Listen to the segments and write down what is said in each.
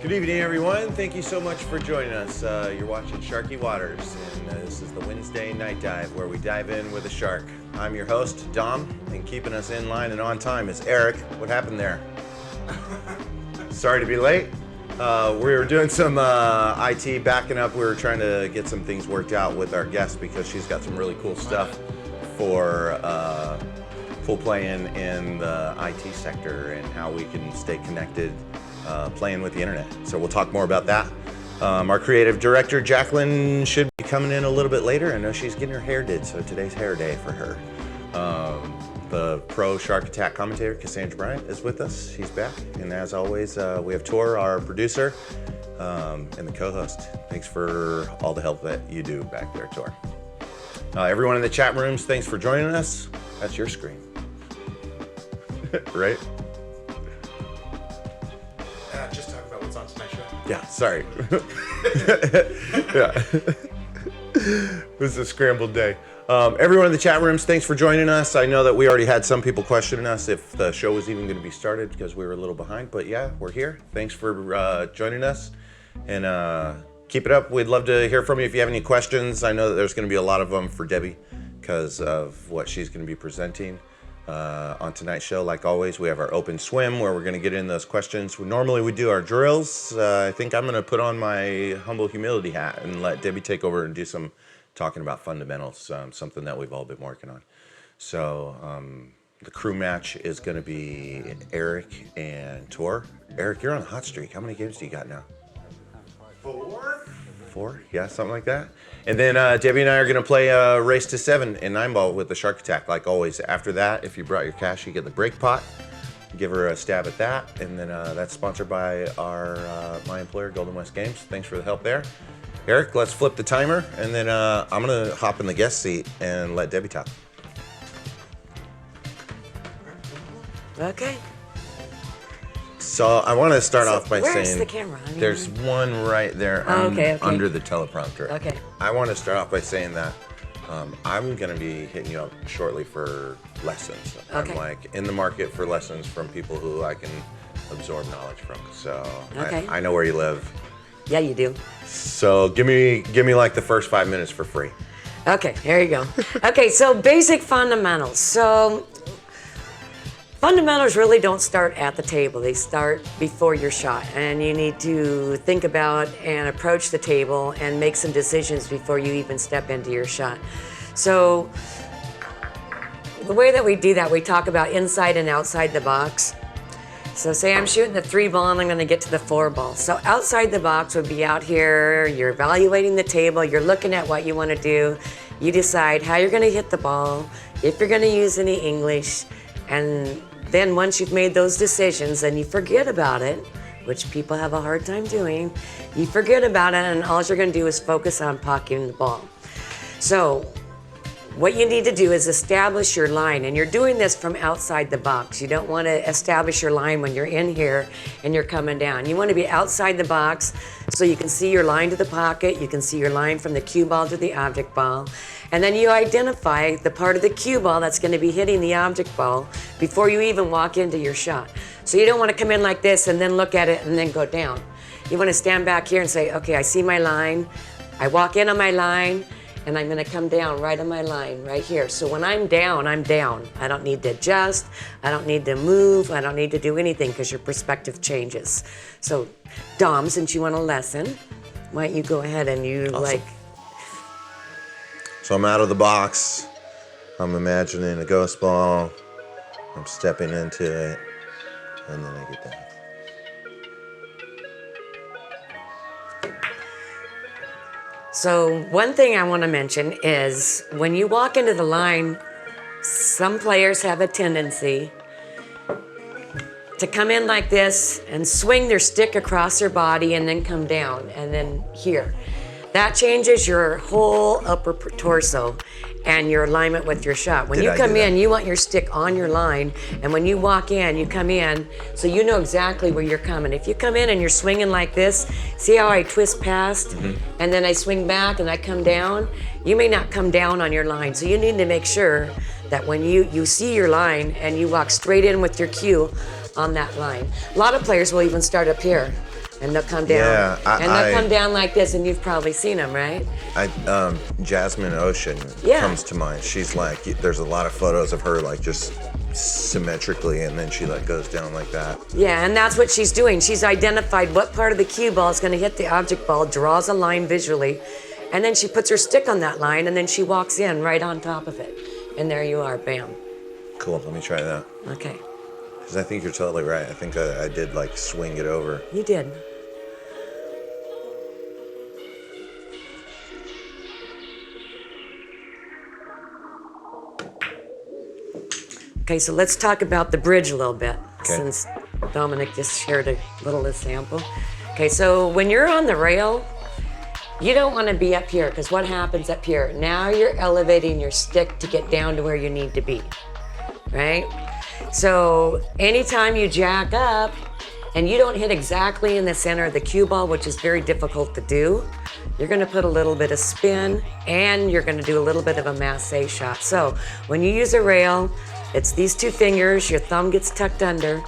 Good evening, everyone. Thank you so much for joining us. You're watching Sharky Waters, and this is the Wednesday Night Dive, where we dive in with a shark. I'm your host, Dom, and keeping us in line and on time is Eric. What happened there? Sorry to be late. We were doing some IT backing up. We were trying to get some things worked out with our guest because she's got some really cool stuff for full playing in the IT sector and how we can stay connected playing with the internet. So we'll talk more about that. Our creative director, Jacqueline, should be coming in a little bit later. I know she's getting her hair did, so today's hair day for her. The pro Shark Attack commentator, Cassandra Bryant, is with us. She's back. And as always, we have Tor, our producer, and the co-host. Thanks for all the help that you do back there, Tor. Everyone in the chat rooms, thanks for joining us. That's your screen. Right? Just talk about what's on tonight's show. Yeah, sorry. Yeah. It was a scrambled day. Everyone in the chat rooms, thanks for joining us. I know that we already had some people questioning us if the show was even going to be started because we were a little behind, but yeah, we're here. Thanks for joining us, and keep it up. We'd love to hear from you if you have any questions. I know that there's going to be a lot of them for Debbie because of what she's going to be presenting on tonight's show. Like always, we have our open swim where we're going to get in those questions. Normally we do our drills. I think I'm going to put on my humble humility hat and let Debbie take over and do some talking about fundamentals, something that we've all been working on. So the crew match is going to be Eric and Tor. Eric, you're on a hot streak. How many games do you got now? 4? Yeah, something like that. And then Debbie and I are going to play Race to 7 in 9-ball with the Shark Attack, like always. After that, if you brought your cash, you get the break pot. Give her a stab at that. And then that's sponsored by my employer, Golden West Games. Thanks for the help there. Eric, let's flip the timer, and then I'm going to hop in the guest seat and let Debbie talk. Okay. So I want to start off by where's saying the camera? I mean, there's one right there okay. under the teleprompter. Okay. I want to start off by saying that I'm going to be hitting you up shortly for lessons. Okay. I'm like in the market for lessons from people who I can absorb knowledge from. So Okay. I know where you live. Yeah, you do. So give me like the first 5 minutes for free. Okay, here you go. Okay, so basic fundamentals. So fundamentals really don't start at the table. They start before your shot. And you need to think about and approach the table and make some decisions before you even step into your shot. So the way that we do that, we talk about inside and outside the box. So say I'm shooting the 3 ball and I'm gonna get to the 4 ball. So outside the box would be out here, you're evaluating the table, you're looking at what you wanna do, you decide how you're gonna hit the ball, if you're gonna use any English, and then once you've made those decisions, then you forget about it, which people have a hard time doing. You forget about it and all you're gonna do is focus on pocketing the ball. So what you need to do is establish your line, and you're doing this from outside the box. You don't want to establish your line when you're in here and you're coming down. You want to be outside the box so you can see your line to the pocket, you can see your line from the cue ball to the object ball, and then you identify the part of the cue ball that's going to be hitting the object ball before you even walk into your shot. So you don't want to come in like this and then look at it and then go down. You want to stand back here and say, okay, I see my line, I walk in on my line, and I'm gonna come down right on my line, right here. So when I'm down, I'm down. I don't need to adjust, I don't need to move, I don't need to do anything because your perspective changes. So Dom, since you want a lesson, why don't you go ahead and you Awesome. So I'm out of the box, I'm imagining a ghost ball, I'm stepping into it, and then I get down. So one thing I want to mention is when you walk into the line, some players have a tendency to come in like this and swing their stick across their body and then come down and then here. That changes your whole upper torso and your alignment with your shot. When you come in, you want your stick on your line, and when you walk in, you come in so you know exactly where you're coming. If you come in and you're swinging like this, see how I twist past and then I swing back and I come down? You may not come down on your line, so you need to make sure that when you see your line and you walk straight in with your cue on that line. A lot of players will even start up here And they'll come down. Yeah, and they'll come down like this, and you've probably seen them, right? Jasmine Ocean comes to mind. She's like, there's a lot of photos of her like just symmetrically, and then she like goes down like that. Yeah, and that's what she's doing. She's identified what part of the cue ball is going to hit the object ball, draws a line visually, and then she puts her stick on that line, and then she walks in right on top of it. And there you are, bam. Cool, let me try that. Okay. Because I think you're totally right. I think I did like swing it over. You did. Okay, so let's talk about the bridge a little bit, since Dominic just shared a little example. Okay, so when you're on the rail, you don't want to be up here, because what happens up here? Now you're elevating your stick to get down to where you need to be, right? So anytime you jack up and you don't hit exactly in the center of the cue ball, which is very difficult to do, you're going to put a little bit of spin, and you're going to do a little bit of a massé shot. So when you use a rail, it's these two fingers, your thumb gets tucked under.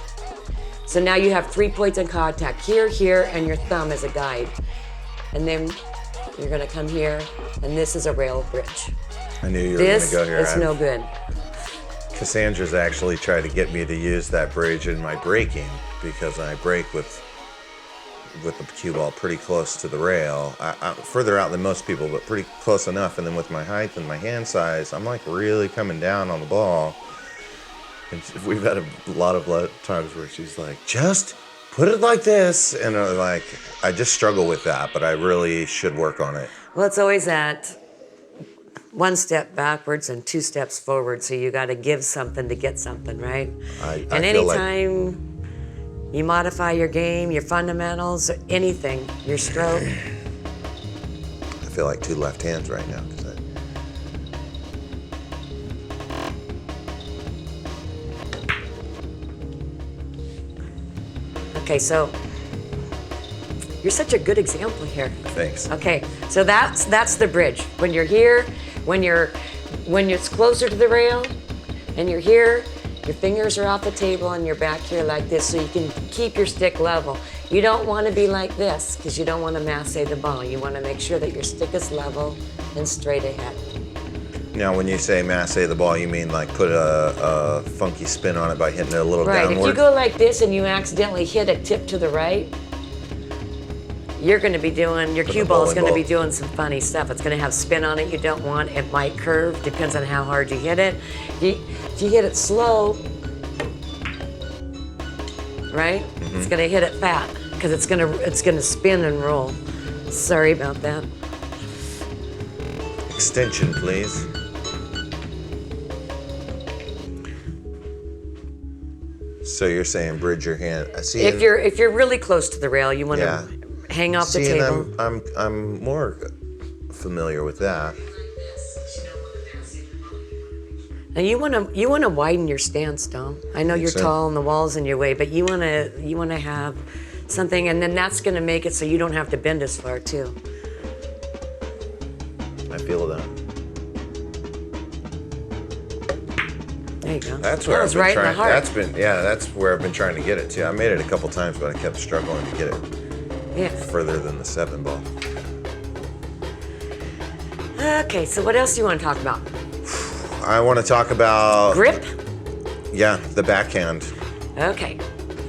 So now you have 3 points of contact, here, here, and your thumb as a guide. And then you're gonna come here, and this is a rail bridge. I knew you were gonna go here. This is no good. Cassandra's actually tried to get me to use that bridge in my braking, because I brake with the cue ball pretty close to the rail. I'm further out than most people, but pretty close enough. And then with my height and my hand size, I'm like really coming down on the ball. And we've had a lot of times where she's like, just put it like this. And like, I just struggle with that, but I really should work on it. Well, it's always that 1 step backwards and 2 steps forward. So you got to give something to get something, right? And anytime you modify your game, your fundamentals, anything, your stroke. I feel like 2 left hands right now. Okay, so you're such a good example here. Thanks. Okay, so that's the bridge. When you're here, when it's closer to the rail, and you're here, your fingers are off the table and you're back here like this, so you can keep your stick level. You don't want to be like this, because you don't want to massé the ball. You want to make sure that your stick is level and straight ahead. Now, when you say massé the ball, you mean like put a funky spin on it by hitting it a little downward? Right, if you go like this and you accidentally hit a tip to the right, you're going to be doing, your cue ball is going to be doing some funny stuff. It's going to have spin on it you don't want. It might curve, depends on how hard you hit it. If you hit it slow, right, it's going to hit it fat, because it's going to spin and roll. Sorry about that. Extension, please. So you're saying bridge your hand. If you're really close to the rail, you want to hang off the table. I'm more familiar with that. Now you want to widen your stance, Dom. I know you're tall and the wall's in your way, but you want to have something, and then that's going to make it so you don't have to bend as far too. I feel that. There you go. That's where I've been right in the heart. That's where I've been trying to get it to. I made it a couple times, but I kept struggling to get it further than the 7 ball. Okay, so what else do you want to talk about? I want to talk about grip. Yeah, the backhand. Okay,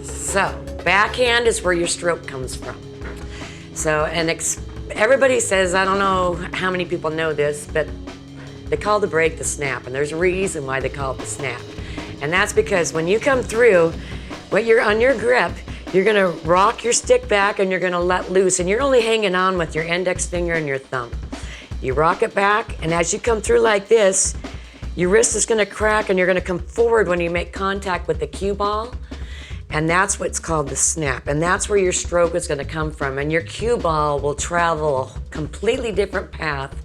so backhand is where your stroke comes from. So, everybody says, I don't know how many people know this, but they call the break the snap, and there's a reason why they call it the snap. And that's because when you come through, when you're on your grip, you're gonna rock your stick back and you're gonna let loose, and you're only hanging on with your index finger and your thumb. You rock it back, and as you come through like this, your wrist is gonna crack and you're gonna come forward when you make contact with the cue ball. And that's what's called the snap. And that's where your stroke is gonna come from. And your cue ball will travel a completely different path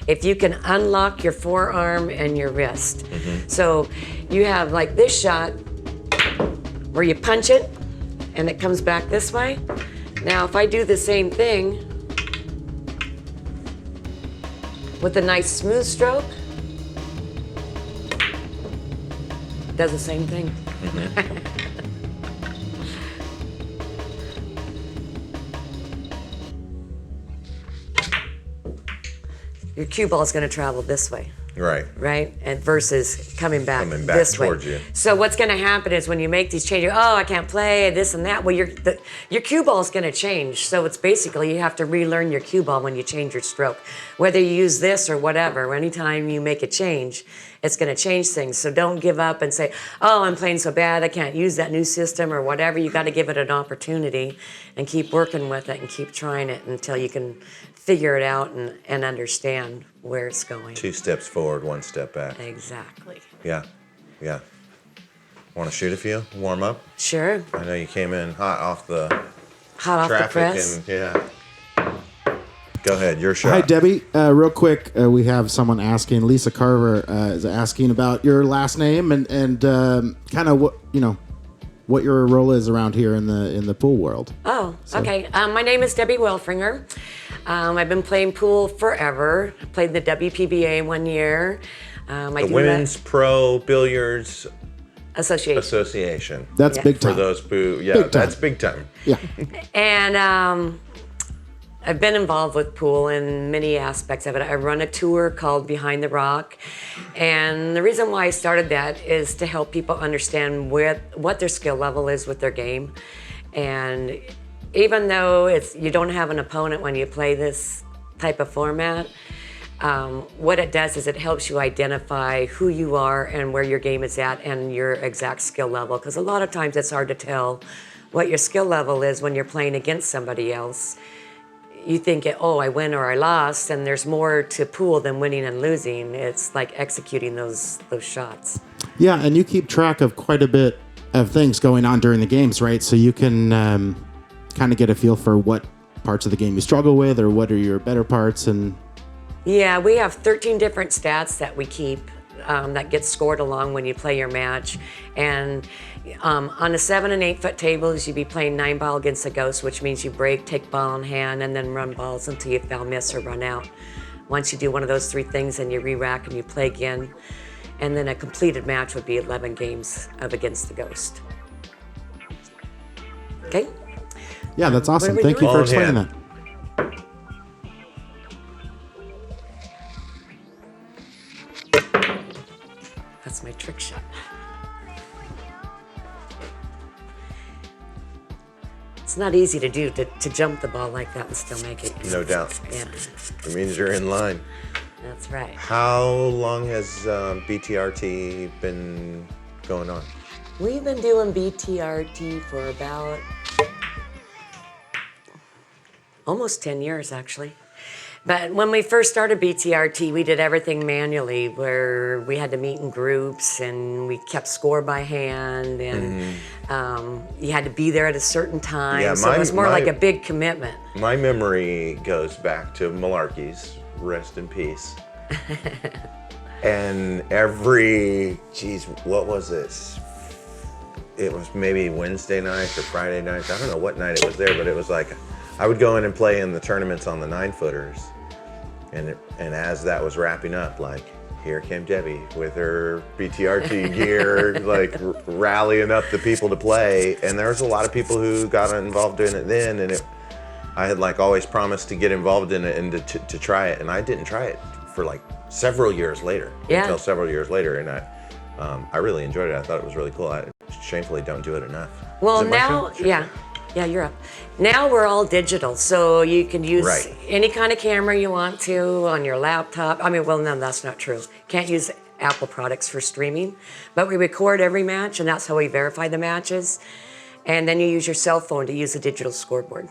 if you can unlock your forearm and your wrist. Mm-hmm. So you have like this shot where you punch it and it comes back this way. Now, if I do the same thing with a nice smooth stroke, it does the same thing. Mm-hmm. your cue ball is going to travel this way. Right. Right? And versus coming back this way. Towards you. So what's going to happen is when you make these changes, I can't play this and that. Well, your cue ball is going to change. So it's basically you have to relearn your cue ball when you change your stroke. Whether you use this or whatever, anytime you make a change, it's going to change things. So don't give up and say, I'm playing so bad, I can't use that new system or whatever. You got to give it an opportunity and keep working with it and keep trying it until you can figure it out and understand where it's going. 2 steps forward, 1 step back. Exactly. Yeah. Want to shoot a few? Warm up? Sure. I know you came in hot off the press. and Go ahead, your shot. Hi, Debbie. Real quick, we have someone asking. Lisa Carver is asking about your last name and kind of what your role is around here in the pool world. Okay. My name is Debbie Wilfringer. I've been playing pool forever. I played the WPBA 1 year. The Women's Pro Billiards Association. That's big time. For those who, that's big time. Yeah. And I've been involved with pool in many aspects of it. I run a tour called Behind the Rock. And the reason why I started that is to help people understand what their skill level is with their game. And even though you don't have an opponent when you play this type of format, what it does is it helps you identify who you are and where your game is at and your exact skill level. Because a lot of times it's hard to tell what your skill level is when you're playing against somebody else. You think, I win or I lost, and there's more to pool than winning and losing. It's like executing those shots. Yeah, and you keep track of quite a bit of things going on during the games, right? So you can kind of get a feel for what parts of the game you struggle with or what are your better parts. And yeah, we have 13 different stats that we keep that get scored along when you play your match. And on the 7 and 8 foot tables, you'd be playing 9 ball against a ghost, which means you break, take ball in hand, and then run balls until you foul, miss, or run out. Once you do one of those 3 things, then you re-rack and you play again. And then a completed match would be 11 games of against the ghost. Okay? Yeah, that's awesome. Thank you for explaining that. That's my trick shot. It's not easy to do, to jump the ball like that and still make it. No doubt. Yeah, It means you're in line. that's right. How long has BTRT been going on? We've been doing BTRT for about almost 10 years, actually. But when we first started BTRT, we did everything manually, where we had to meet in groups and we kept score by hand, and you had to be there at a certain time. Yeah, so it was more like a big commitment. My memory goes back to Malarkey's, rest in peace. And what was this? It was maybe Wednesday night or Friday night. I don't know what night it was there, but it was like, I would go in and play in the tournaments on the 9-footers. And as that was wrapping up, like, here came Debbie with her BTRT gear, like rallying up the people to play. And there was a lot of people who got involved in it then. And I had like always promised to get involved in it and to try it. And I didn't try it for like several years later. Yeah. Until several years later. And I really enjoyed it. I thought it was really cool. I shamefully don't do it enough. Well, Is it my now, turn? Sure. yeah, you're up. Now we're all digital, so you can use Right. any kind of camera you want to on your laptop. No, that's not true. Can't use Apple products for streaming, but we record every match, and that's how we verify the matches. And then you use your cell phone to use a digital scoreboard.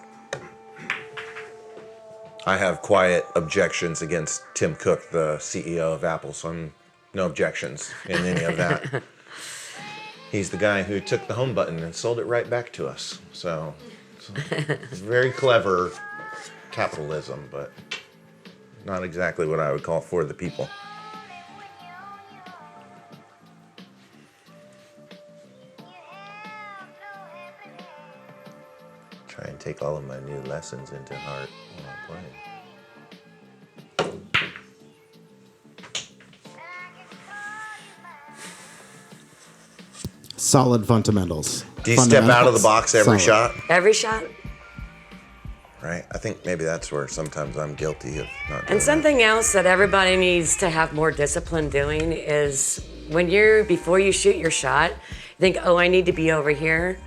I have quiet objections against Tim Cook, the CEO of Apple, so no objections in any of that. He's the guy who took the home button and sold it right back to us. So it's very clever capitalism, but not exactly what I would call for the people. Try and take all of my new lessons into heart while I'm playing. Solid fundamentals. Do you step out of the box every Solid. shot? Every shot? right? I think maybe that's where sometimes I'm guilty of not doing And something else that everybody needs to have more discipline doing is before you shoot your shot, you think, oh, I need to be over here.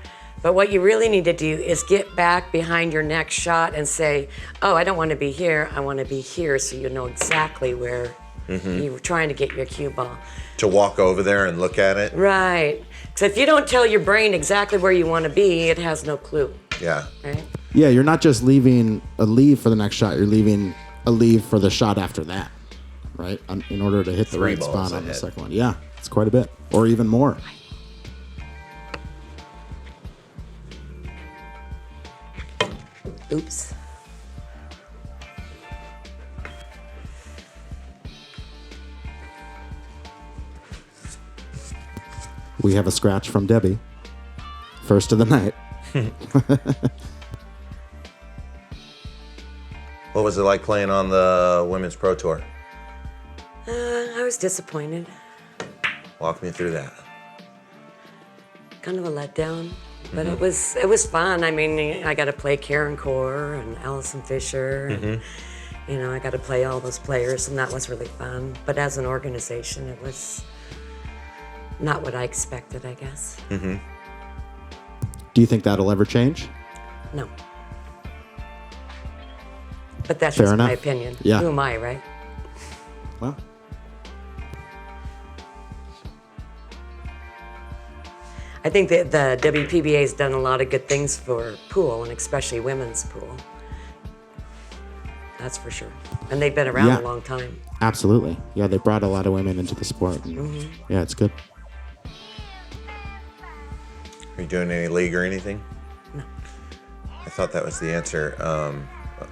But what you really need to do is get back behind your next shot and say, oh, I don't want to be here, I want to be here, so you know exactly where you're trying to get your cue ball. To walk over there and look at it? Right. So if you don't tell your brain exactly where you want to be, it has no clue. Yeah. Right? Yeah, you're not just leaving a leave for the next shot, you're leaving a leave for the shot after that, right? In order to hit the 3 right balls spot on the ahead. second one. Yeah, it's quite a bit, or even more. Oops. We have a scratch from Debbie. First of the night. What was it like playing on the Women's Pro Tour? I was disappointed. Walk me through that. Kind of a letdown, but it was fun. I mean, I got to play Karen Core and Allison Fisher. And, you know, I got to play all those players, and that was really fun. But as an organization, it was not what I expected, I guess. Do you think that'll ever change? No. But that's Fair just my enough. opinion. Yeah. Who am I, right? Well, I think that the WPBA has done a lot of good things for pool, and especially women's pool. That's for sure. And they've been around Yeah. a long time. absolutely. Yeah, they brought a lot of women into the sport. And yeah, it's good. Are you doing any league or anything? No. I thought that was the answer.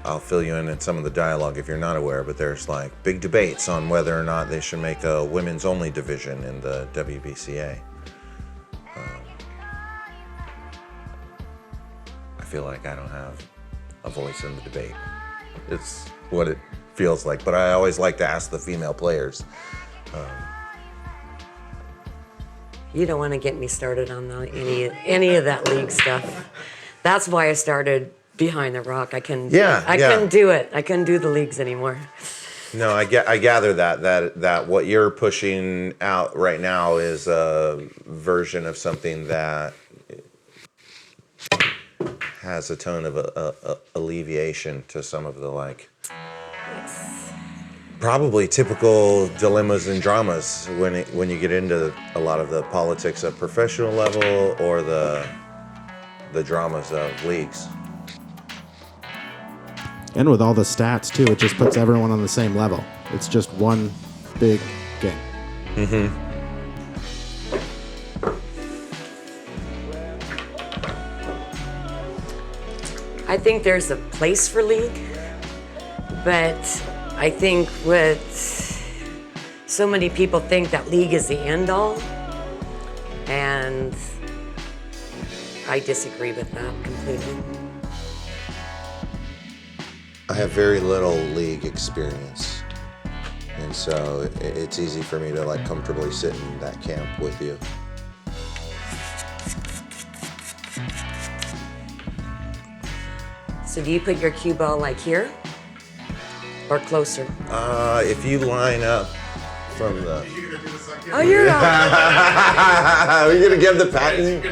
I'll fill you in some of the dialogue if you're not aware, but there's like big debates on whether or not they should make a women's only division in the WBCA. I feel like I don't have a voice in the debate. It's what it feels like, but I always like to ask the female players. You don't want to get me started on any of that league stuff. That's why I started Behind the Rock. I couldn't do it. I couldn't do the leagues anymore. No, I gather that what you're pushing out right now is a version of something that has a tone of alleviation to some of the probably typical dilemmas and dramas when you get into a lot of the politics at professional level or the dramas of leagues. And with all the stats, too, it just puts everyone on the same level. It's just one big game. I think there's a place for league, but I think with so many people think that league is the end all, and I disagree with that completely. I have very little league experience, and so it's easy for me to comfortably sit in that camp with you. So do you put your cue ball here or closer? If you line up from the... Oh, you're not. Are we gonna give the patent?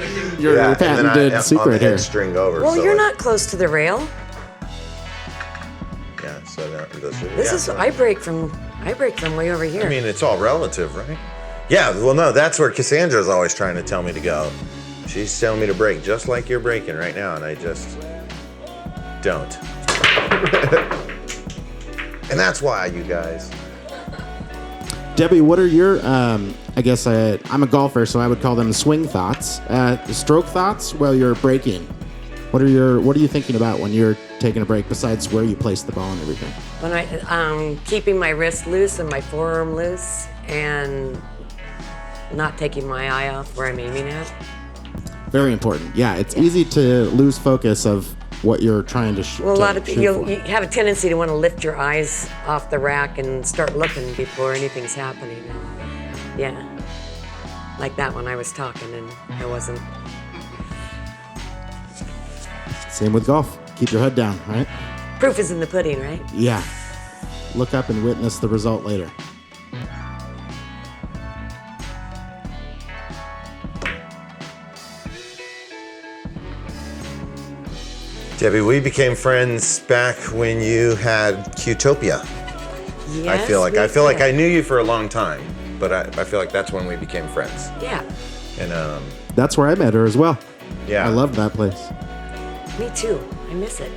Your and then patented on secret the here. head string over. Well, so you're not close to the rail. Yeah, so that, This is I break from way over here. I mean, it's all relative, right? Yeah, well, no, that's where Cassandra's always trying to tell me to go. She's telling me to break just like you're breaking right now, and I just don't. And that's why, you guys. Debbie, what are your, I guess I'm a golfer, so I would call them swing thoughts. Stroke thoughts while you're breaking. What are you thinking about when you're taking a break besides where you place the ball and everything? When I'm keeping my wrist loose and my forearm loose and not taking my eye off where I'm aiming at. Very important. Yeah, it's easy to lose focus of what you're trying to shoot. Well, a lot of people, you have a tendency to want to lift your eyes off the rack and start looking before anything's happening. And, yeah, like that when I was talking and I wasn't. Same with golf. keep your head down, right? Proof is in the pudding, right? Yeah. Look up and witness the result later. Debbie, we became friends back when you had Qtopia. Yes, I feel like we I did. knew you for a long time, but I feel like that's when we became friends. Yeah, And That's where I met her as well. yeah, I loved that place. me too. I miss it.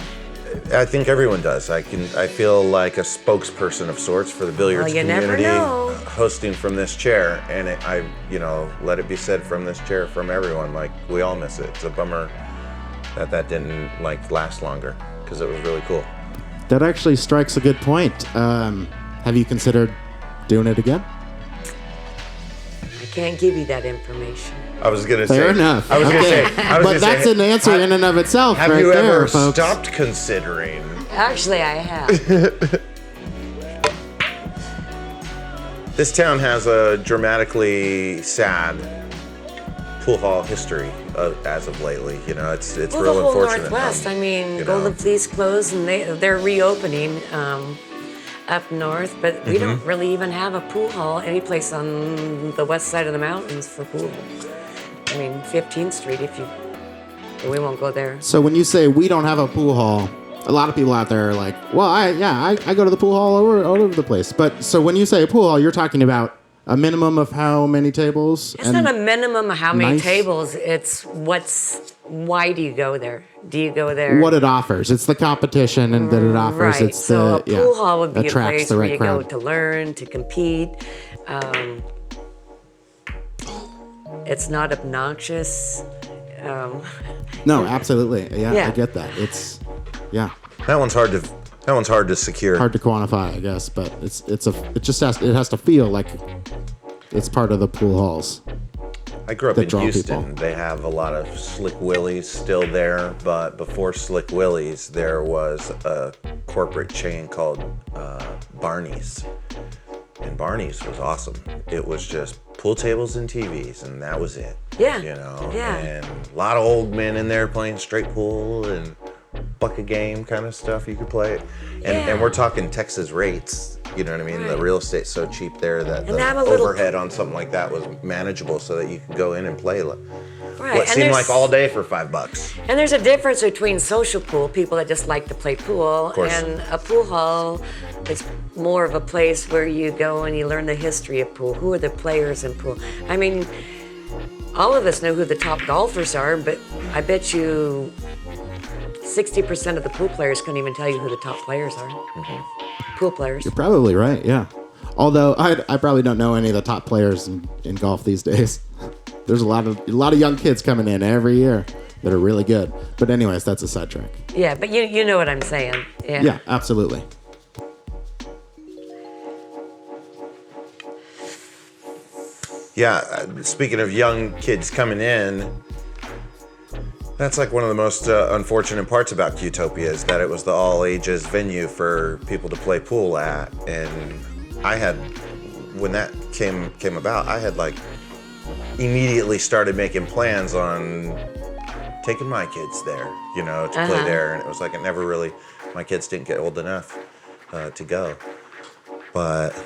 I think everyone does. I feel like a spokesperson of sorts for the billiards Well, you never community, know. hosting from this chair, and let it be said from this chair, from everyone, like we all miss it. It's a bummer that didn't like last longer because it was really cool. That actually strikes a good point. Have you considered doing it again? I can't give you that information. I was gonna say. Fair enough. I was gonna Okay. say. I was But gonna that's say, an answer in and of itself, Have right you there, ever folks. stopped considering? Actually, I have. This town has a dramatically sad pool hall history as of lately. You know, it's Well, real the whole unfortunate. Northwest. I mean, you Golden know. Fleece closed, and they're reopening up north. But we don't really even have a pool hall any place on the west side of the mountains for pool. I mean, 15th Street. But we won't go there. So when you say we don't have a pool hall, a lot of people out there are like, well, I go to the pool hall all over the place. But so when you say a pool hall, you're talking about a minimum of how many tables? It's not a minimum of how many nice- tables. It's why do you go there? Do you go there? what it offers. It's the competition and that it offers. Right. It's So the a pool hall would be a attracts place the where right you crowd. go to learn, to compete. It's not obnoxious. No, absolutely. Yeah, Yeah. I get that. It's That one's hard to secure. hard to quantify, I guess, but it has to feel like it's part of the pool halls. I grew up that in draw Houston. people. They have a lot of Slick Willies still there, but before Slick Willies, there was a corporate chain called Barney's. And Barney's was awesome. It was just pool tables and TVs, and that was it. Yeah. You know? Yeah. And a lot of old men in there playing straight pool and bucket game kind of stuff you could play. And Yeah. we're talking Texas rates. You know what I mean? The Right. real estate's so cheap there that And the have a little- overhead on something like that was manageable so that you could go in and play Right. what and seemed there's- like all day for $5. And there's a difference between social pool, people that just like to play pool, course. and a pool hall is more of a place where you go and you learn the history of pool. Who are the players in pool? I mean, all of us know who the top golfers are, but I bet you 60% of the pool players couldn't even tell you who the top players are. Pool players. You're probably right, yeah. Although I probably don't know any of the top players in golf these days. There's a lot of young kids coming in every year that are really good. But anyways, that's a sidetrack. Yeah, but you know what I'm saying. Yeah. Yeah, absolutely. Yeah, speaking of young kids coming in, that's like one of the most unfortunate parts about Qtopia is that it was the all ages venue for people to play pool at. And I had, when that came about, I had like immediately started making plans on taking my kids there, you know, to play there. And it was like it never really, my kids didn't get old enough to go. But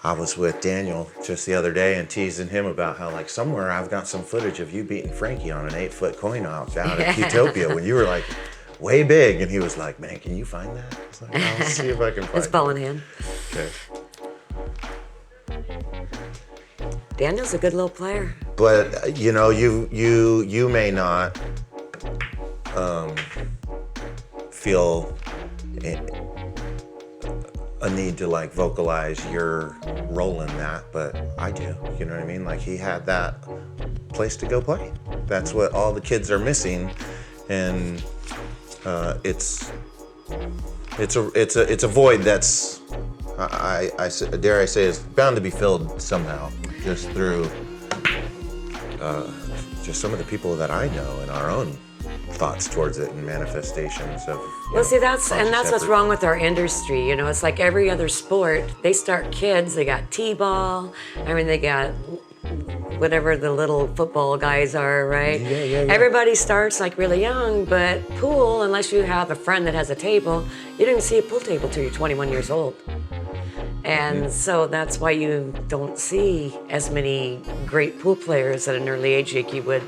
I was with Daniel just the other day and teasing him about how like somewhere I've got some footage of you beating Frankie on an 8-foot coin off out at Qtopia when you were like way big. And he was like, man, can you find that? I was like, I'll see if I can find It's ball in hand. it. Okay. Daniel's a good little player. But you know, you may not feel a need to like vocalize your role in that, but I do. You know what I mean? Like he had that place to go play. That's what all the kids are missing, and it's a void that's I dare I say is bound to be filled somehow, just through just some of the people that I know and our own thoughts towards it and manifestations of. Well, see, that's conscious what's effort. wrong with our industry. You know, it's like every other sport. They start kids. They got t-ball. I mean, they got whatever the little football guys are, right? Yeah. Everybody starts like really young, but pool, unless you have a friend that has a table, you don't even see a pool table till you're 21 years old. And so that's why you don't see as many great pool players at an early age like you would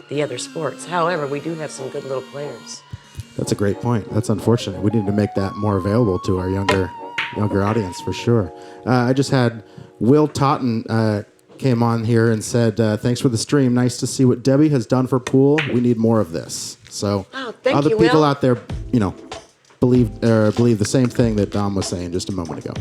the other sports. However, we do have some good little players. That's a great point. That's unfortunate. We need to make that more available to our younger audience for sure. I just had Will Totten came on here and said, thanks for the stream. Nice to see what Debbie has done for pool. We need more of this. So thank other you, people Will. out there, believe the same thing that Dom was saying just a moment ago.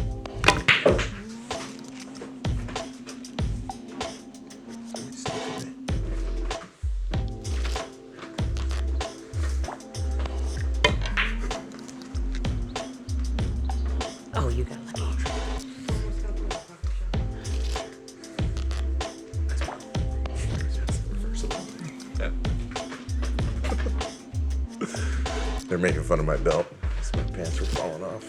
Oh, you got lucky. They're making fun of my belt. My pants were falling off.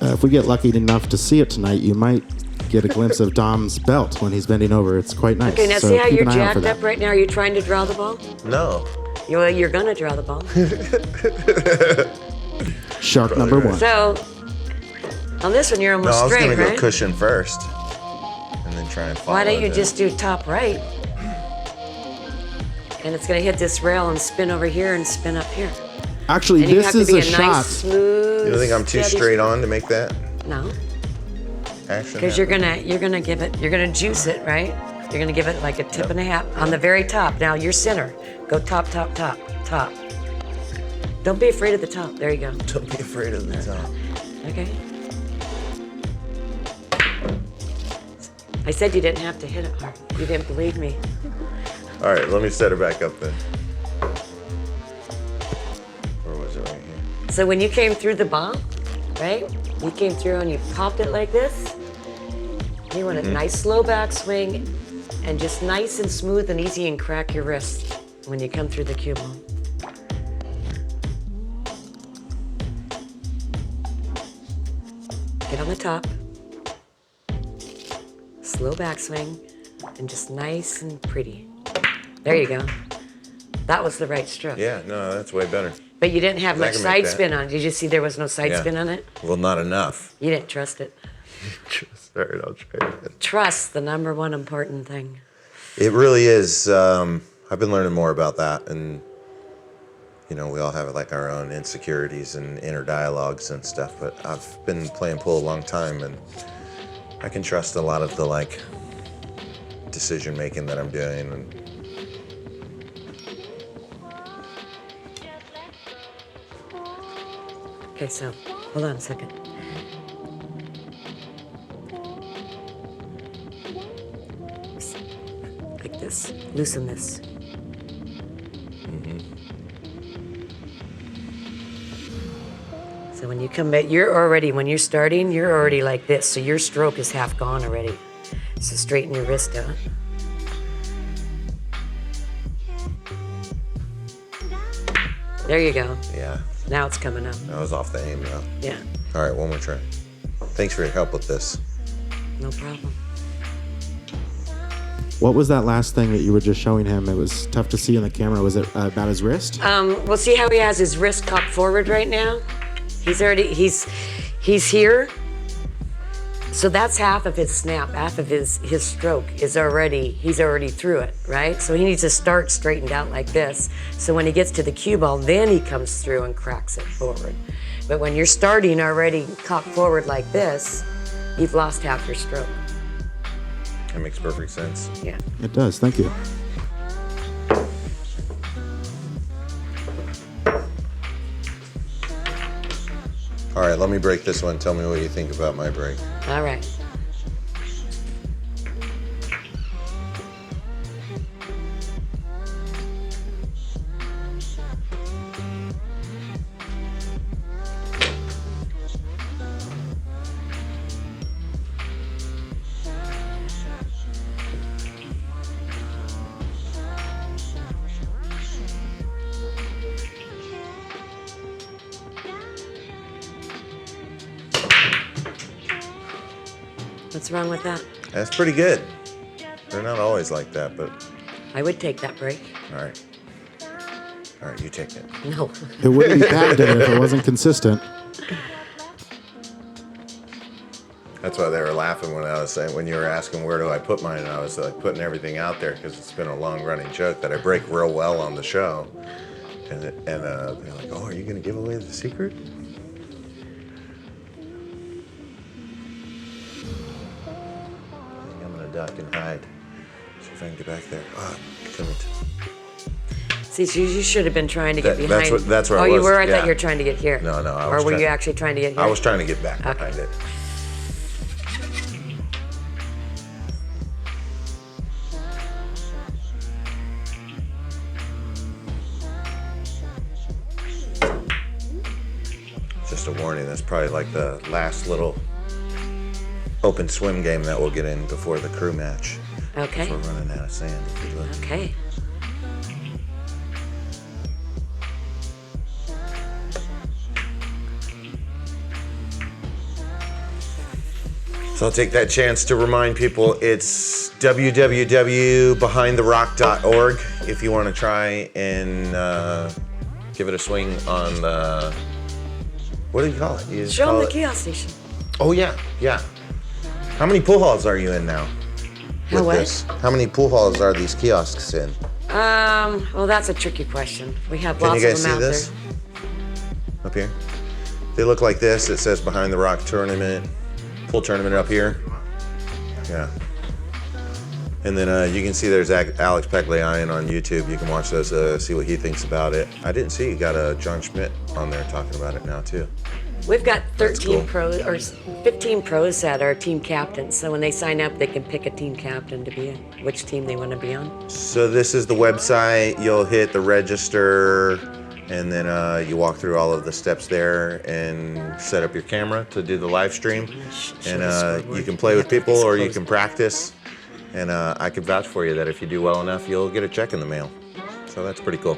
If we get lucky enough to see it tonight, you might get a glimpse of Dom's belt when he's bending over. It's quite nice. Okay, now So see how keep you're an eye out for jacked that. up right now? Are you trying to draw the ball? No. You're gonna draw the ball. Shark number one. So, on this one, you're No, almost I was straight, gonna go right? cushion first, and then try and follow. Why don't you it. just do top right? And it's gonna hit this rail and spin over here and spin up here. Actually, And you this have to is be a a shot. nice, smooth. You don't think I'm too steady straight spin. on to make that No, action? because you're gonna give it. You're gonna juice it, right? You're gonna give it like a tip and a half on the very top. Now your center. Go top, top, top, top. Don't be afraid of the top. There you go. Don't be afraid of the top. Okay. I said you didn't have to hit it hard. You didn't believe me. All right, let me set it back up then. Where was it? Right here. So when you came through the ball, right? You came through and you popped it like this. You want a nice slow back swing and just nice and smooth and easy and crack your wrist when you come through the cue ball. Get on the top. Slow backswing and just nice and pretty. There you go. That was the right stroke. Yeah, no, that's way better. But you didn't have I much can make side that. spin on it. Did you see there was no side Yeah. spin on it? Well, not enough. You didn't trust it. All right, I'll try it. Trust, the number one important thing. It really is. I've been learning more about that, and we all have like our own insecurities and inner dialogues and stuff. But I've been playing pool a long time, and I can trust a lot of the decision making that I'm doing. And Okay, so hold on a second. Like this. Loosen this. So when you come back, when you're starting, you're already like this. So your stroke is half gone already. So straighten your wrist out. There you go. yeah, Now it's coming up. I was off the aim now. Yeah, All right, one more try. Thanks for your help with this. no problem. What was that last thing that you were just showing him? It was tough to see on the camera. Was it about his wrist? We'll see how he has his wrist cocked forward right now. He's here. So that's half of his snap, half of his stroke he's already through it, right? So he needs to start straightened out like this. So when he gets to the cue ball, then he comes through and cracks it forward. But when you're starting already cocked forward like this, you've lost half your stroke. That makes perfect sense. Yeah. It does. Thank you. All right, let me break this one. Tell me what you think about my break. All right. What's wrong with that? That's pretty good. They're not always like that, but I would take that break. all right. All right, you take it. No. It wouldn't be patented if it wasn't consistent. That's why they were laughing when I was saying, when you were asking where do I put mine, and I was like putting everything out there because it's been a long running joke that I break real well on the show. And they're like, oh, are you going to give away the secret? I'm going to duck and hide. See if I can get back there. Oh, couldn't. See, you should have been trying to get That- behind. that's where I Oh, you was, were? I yeah. thought you were trying to get here. No, I Or was were you trying- actually trying to get here? I was trying to get back Okay. behind it. Just a warning, that's probably like the last little open swim game that we'll get in before the crew match. Okay. We're running out of sand. If you look. Okay. So I'll take that chance to remind people it's www.behindtherock.org if you want to try and give it a swing on the, what do you call it? You Show call them the it- kiosk station. Oh yeah. How many pool halls are you in now? How with what? this? How many pool halls are these kiosks in? Well, that's a tricky question. We have Can lots you guys of them see out this? Up here? They look like this. It says Behind the Rock Tournament, pool tournament up here. Yeah. And then you can see there's Alex Pagliayan on YouTube. You can watch those, see what he thinks about it. I didn't see you got a John Schmidt on there talking about it now too. there. We've got That's 13 cool. pros or 15 pros that are team captains. So when they sign up, they can pick a team captain to be in, which team they want to be on. So this is the website. You'll hit the register, and then you walk through all of the steps there and set up your camera to do the live stream. Show And the scoreboard. you can play with have to people or you close can it. practice. And I can vouch for you that if you do well enough, you'll get a check in the mail. So that's pretty cool.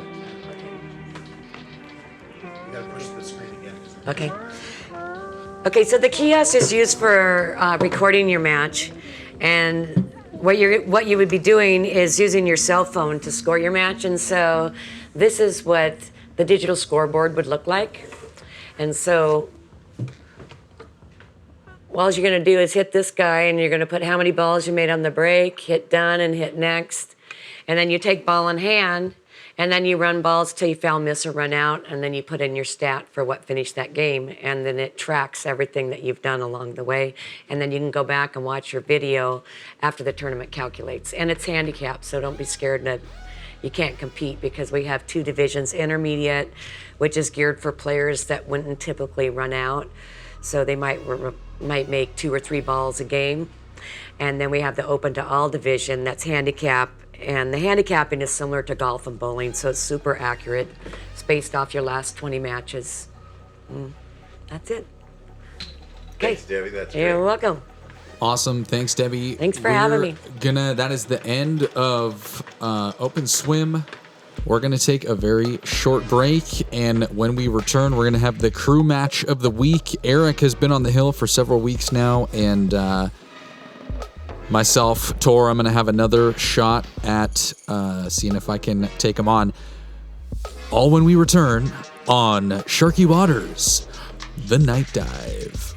You gotta push the screen again. Okay. Okay, so the kiosk is used for recording your match, and what you would be doing is using your cell phone to score your match. And so this is what the digital scoreboard would look like. And so all you're going to do is hit this guy, and you're going to put how many balls you made on the break, hit done, and hit next. And then you take ball in hand, and then you run balls till you foul, miss, or run out, and then you put in your stat for what finished that game. And then it tracks everything that you've done along the way. And then you can go back and watch your video after the tournament calculates. And it's handicapped, so don't be scared that you can't compete, because we have 2 divisions: intermediate, which is geared for players that wouldn't typically run out. So they might make 2 or 3 balls a game. And then we have the open to all division, that's handicap. And the handicapping is similar to golf and bowling, so it's super accurate. It's based off your last 20 matches. That's it. Okay. Thanks, Debbie. That's You're great. welcome. Awesome. Thanks, Debbie. Thanks for having me. That is the end of Open Swim. We're going to take a very short break, and when we return, we're going to have the crew match of the week. Eric has been on the hill for several weeks now, and myself, Tor, I'm going to have another shot at seeing if I can take him on. All when we return on Sharky Waters, The Night Dive.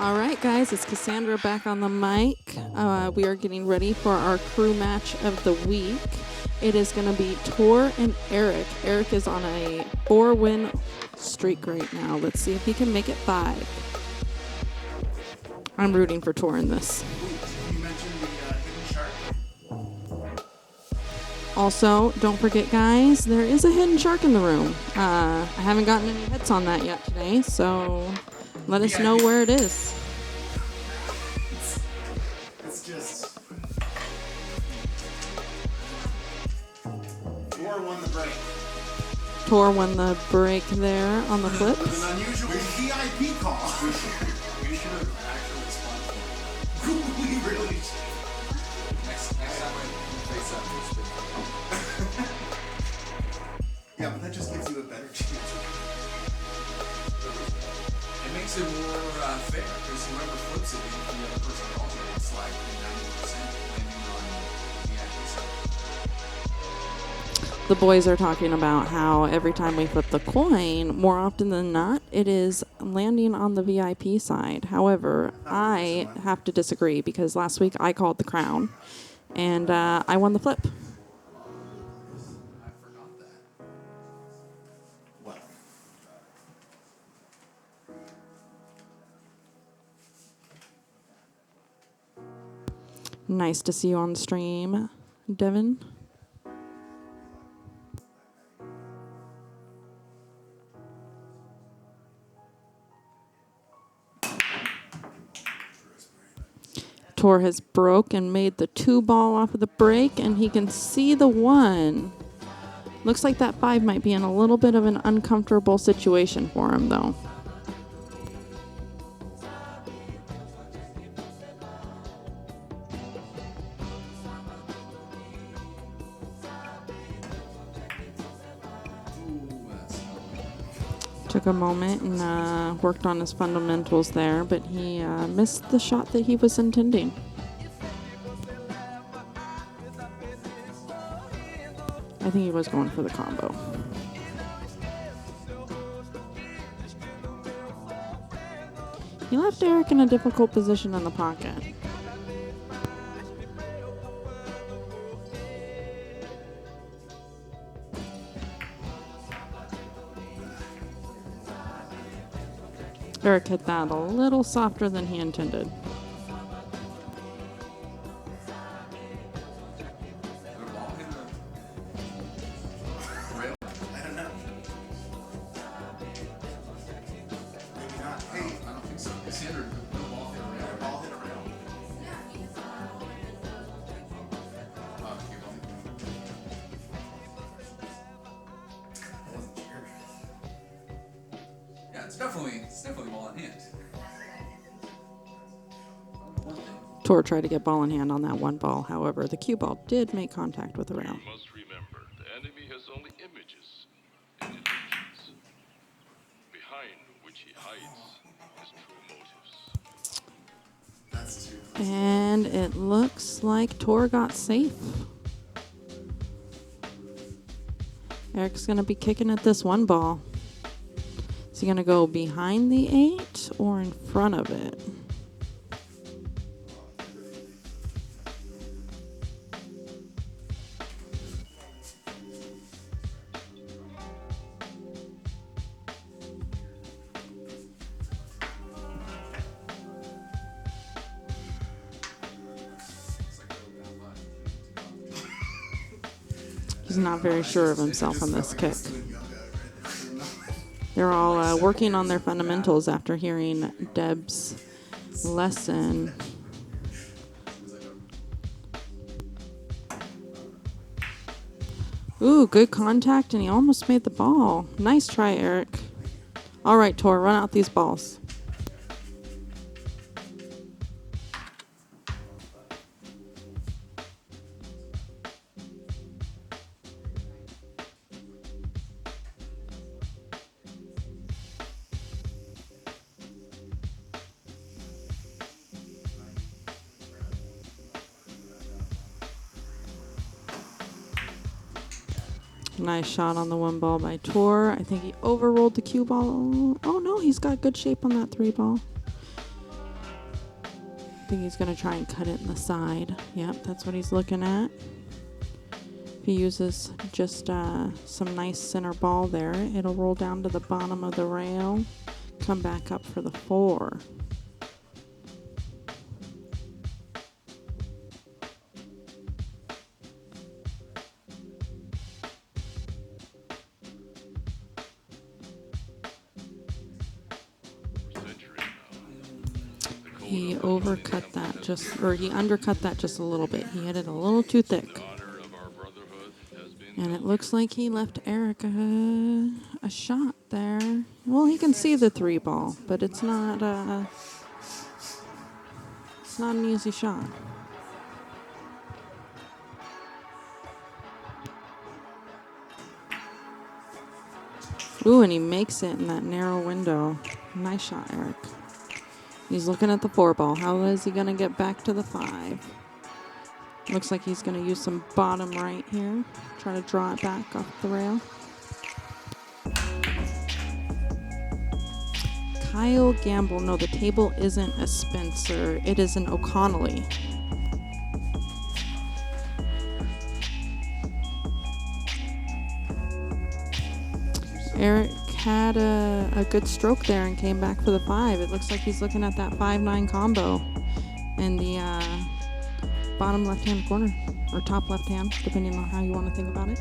All right, guys, it's Cassandra back on the mic. We are getting ready for our crew match of the week. It is going to be Tor and Eric. Eric is on a 4-win streak right now. Let's see if he can make it 5. I'm rooting for Tor in this. You mentioned the hidden shark. Also, don't forget, guys, there is a hidden shark in the room. I haven't gotten any hits on that yet today, so let us know where it is. It's just. Tor won the break. Tor won the break there on the flip. With an unusual VIP call. We should have actually responded. We really should. Next time I face up, it's been. Yeah, but that just gives you a better chance. It makes it more fair because whoever flips it, if the other person calls it, it's like 90% landing on the active side. The boys are talking about how every time we flip the coin, more often than not, it is landing on the VIP side. However, I have to disagree because last week I called the crown and I won the flip. I forgot that. Well, Nice to see you on the stream, Devin. Tor has broke and made the 2 ball off of the break, and he can see the 1. Looks like that 5 might be in a little bit of an uncomfortable situation for him, though. Took a moment and worked on his fundamentals there, but he missed the shot that he was intending. I think he was going for the combo. He left Eric in a difficult position in the pocket. Eric hit that a little softer than he intended. The ball hit the rail. I don't know. Maybe not. Hey, I don't think so. Cassandra, the ball hit a rail. the ball hit a rail. Cue ball. I wasn't sure. Yeah, it's definitely ball in hand. One thing. Tor tried to get ball in hand on that 1 ball. However, the cue ball did make contact with the rail. You must remember, the enemy has only images and illusions, behind which he hides his true motives. That's too. And it looks like Tor got safe. Eric's going to be kicking at this 1 ball. Is he going to go behind the 8 or in front of it? He's not very sure of himself on this kick. They're all working on their fundamentals after hearing Deb's lesson. Ooh, good contact, and he almost made the ball. Nice try, Eric. All right, Tor, run out these balls. Nice shot on the 1 ball by Tor. I think he overrolled the cue ball. Oh no, he's got good shape on that 3 ball. think he's going to try and cut it in the side. Yep, that's what he's looking at. If he uses just some nice center ball there, it'll roll down to the bottom of the rail, come back up for the 4. He overcut that he undercut that just a little bit. He hit it a little too thick. And it looks like he left Eric a shot there. Well, he can see the 3 ball, but it's not an easy shot. Ooh, and he makes it in that narrow window. Nice shot, Eric. He's looking at the 4 ball. How is he going to get back to the 5? Looks like he's going to use some bottom right here. Try to draw it back off the rail. Kyle Gamble. No, the table isn't a Spencer. It is an O'Connelly. Eric had a good stroke there and came back for the 5. It looks like he's looking at that 5-9 combo in the bottom left-hand corner, or top left-hand, depending on how you want to think about it.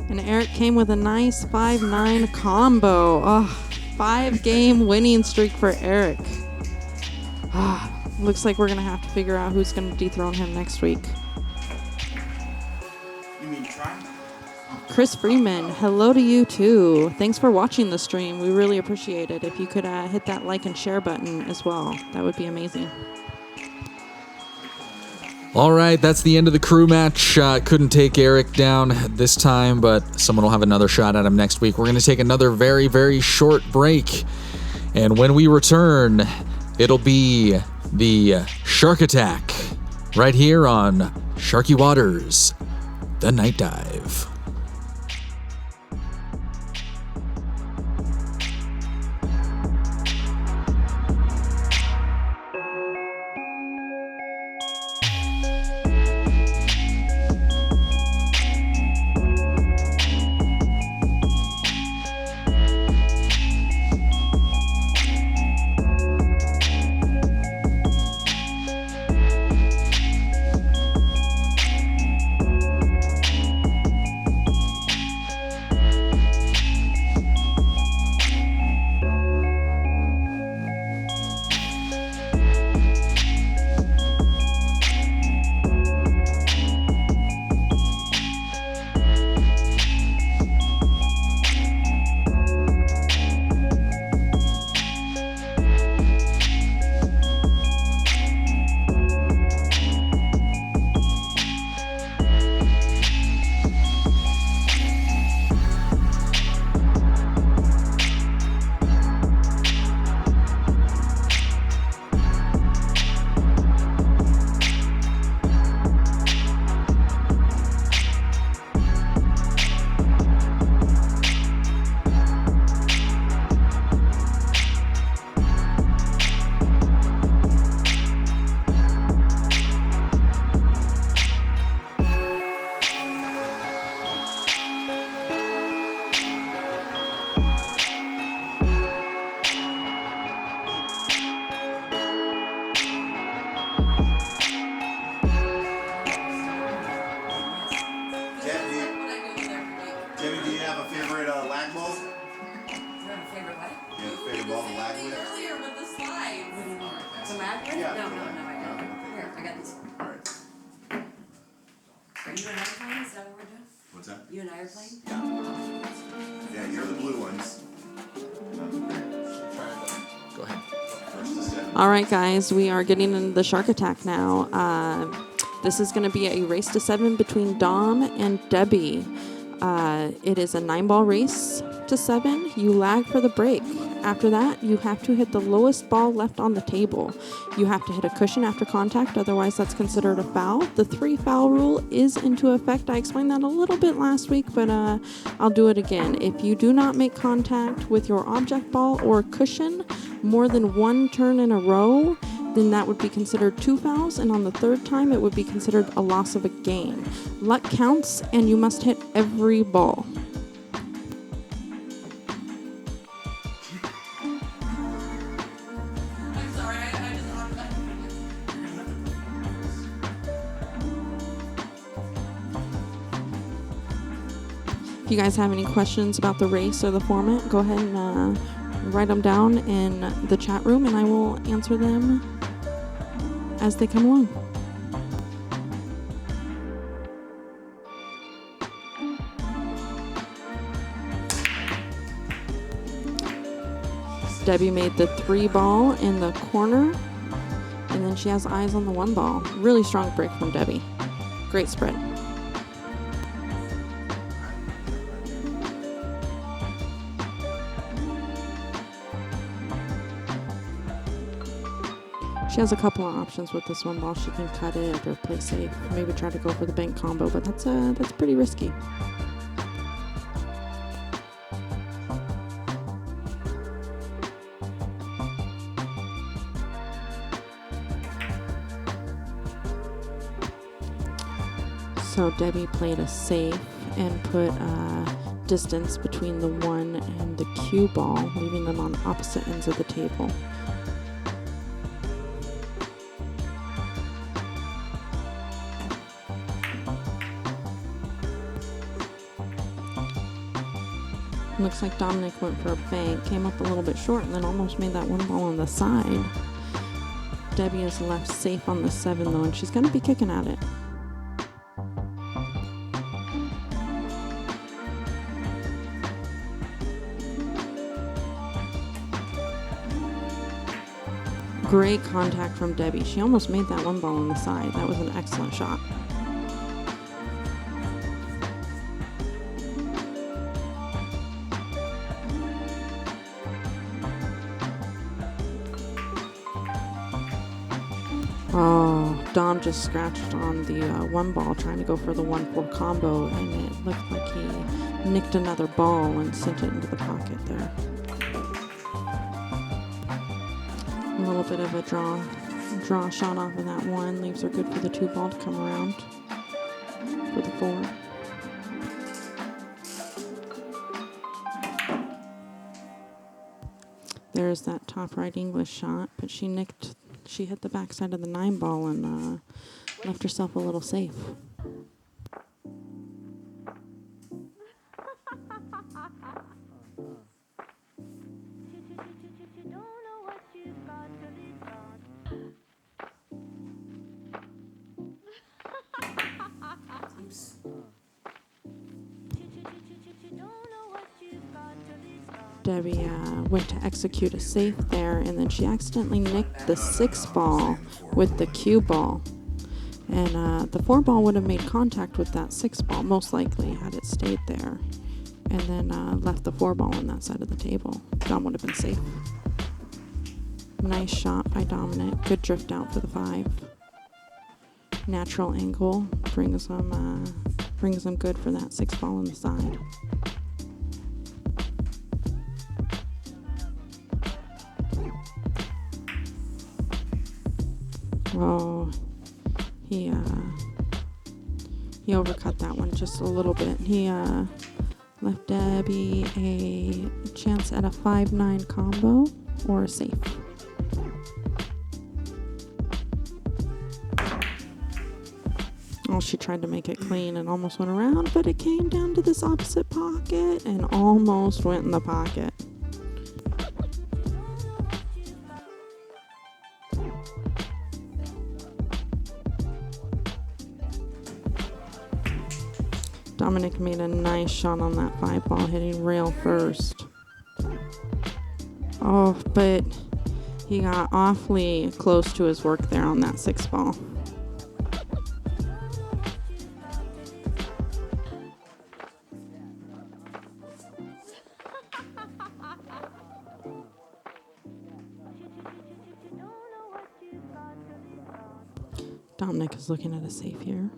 And Eric came with a nice 5-9 combo. Oh, 5-game winning streak for Eric. Looks like we're going to have to figure out who's going to dethrone him next week. You mean try? Chris Freeman, hello to you too. Thanks for watching the stream. We really appreciate it. If you could hit that like and share button as well, that would be amazing. All right, that's the end of the crew match. Couldn't take Eric down this time, but someone will have another shot at him next week. We're going to take another very, very short break. And when we return, it'll be the Shark Attack right here on Sharky Waters, The Night Dive. You and I are playing? Yeah, you're the blue ones. Go ahead. All right, guys, we are getting into the Shark Attack now. This is going to be a race to 7 between Dom and Debbie. It is a 9-ball race to 7. You lag for the break. After that, you have to hit the lowest ball left on the table. You have to hit a cushion after contact, otherwise that's considered a foul. The 3-foul rule is into effect. I explained that a little bit last week, but I'll do it again. If you do not make contact with your object ball or cushion more than one turn in a row, then that would be considered 2 fouls, and on the third time, it would be considered a loss of a game. Luck counts, and you must hit every ball. If you guys have any questions about the race or the format, go ahead and write them down in the chat room, and I will answer them as they come along. Debbie made the 3 ball in the corner, and then she has eyes on the 1 ball. Really strong break from Debbie. Great spread. She has a couple of options with this 1 ball. She can cut it or play safe. Maybe try to go for the bank combo, but that's pretty risky. So Debbie played a safe and put a distance between the 1 and the cue ball, leaving them on opposite ends of the table. Looks like Dominic went for a bank, came up a little bit short, and then almost made that 1 ball on the side. Debbie is left safe on the 7 though, and she's going to be kicking at it. Great contact from Debbie. She almost made that 1 ball on the side. That was an excellent shot. Oh, Dom just scratched on the 1 ball trying to go for the 1-4 combo, and it looked like he nicked another ball and sent it into the pocket there. A little bit of a draw shot off of that 1. Leaves her good for the 2 ball to come around for the 4. There's that top right English shot, but she hit the backside of the 9 ball and left herself a little safe. Debbie went to execute a safe there, and then she accidentally nicked the 6 ball with the cue ball. And the 4 ball would have made contact with that 6 ball, most likely, had it stayed there. And then left the 4 ball on that side of the table. Dom would have been safe. Nice shot by Dominic. Good drift out for the 5. Natural angle brings them good for that 6 ball on the side. Oh, he overcut that one just a little bit. He left Debbie a chance at a 5-9 combo or a safe. Oh, she tried to make it clean and almost went around, but it came down to this opposite pocket and almost went in the pocket. Dominic made a nice shot on that 5 ball, hitting rail first. Oh, but he got awfully close to his work there on that 6 ball. Dominic is looking at a safe here.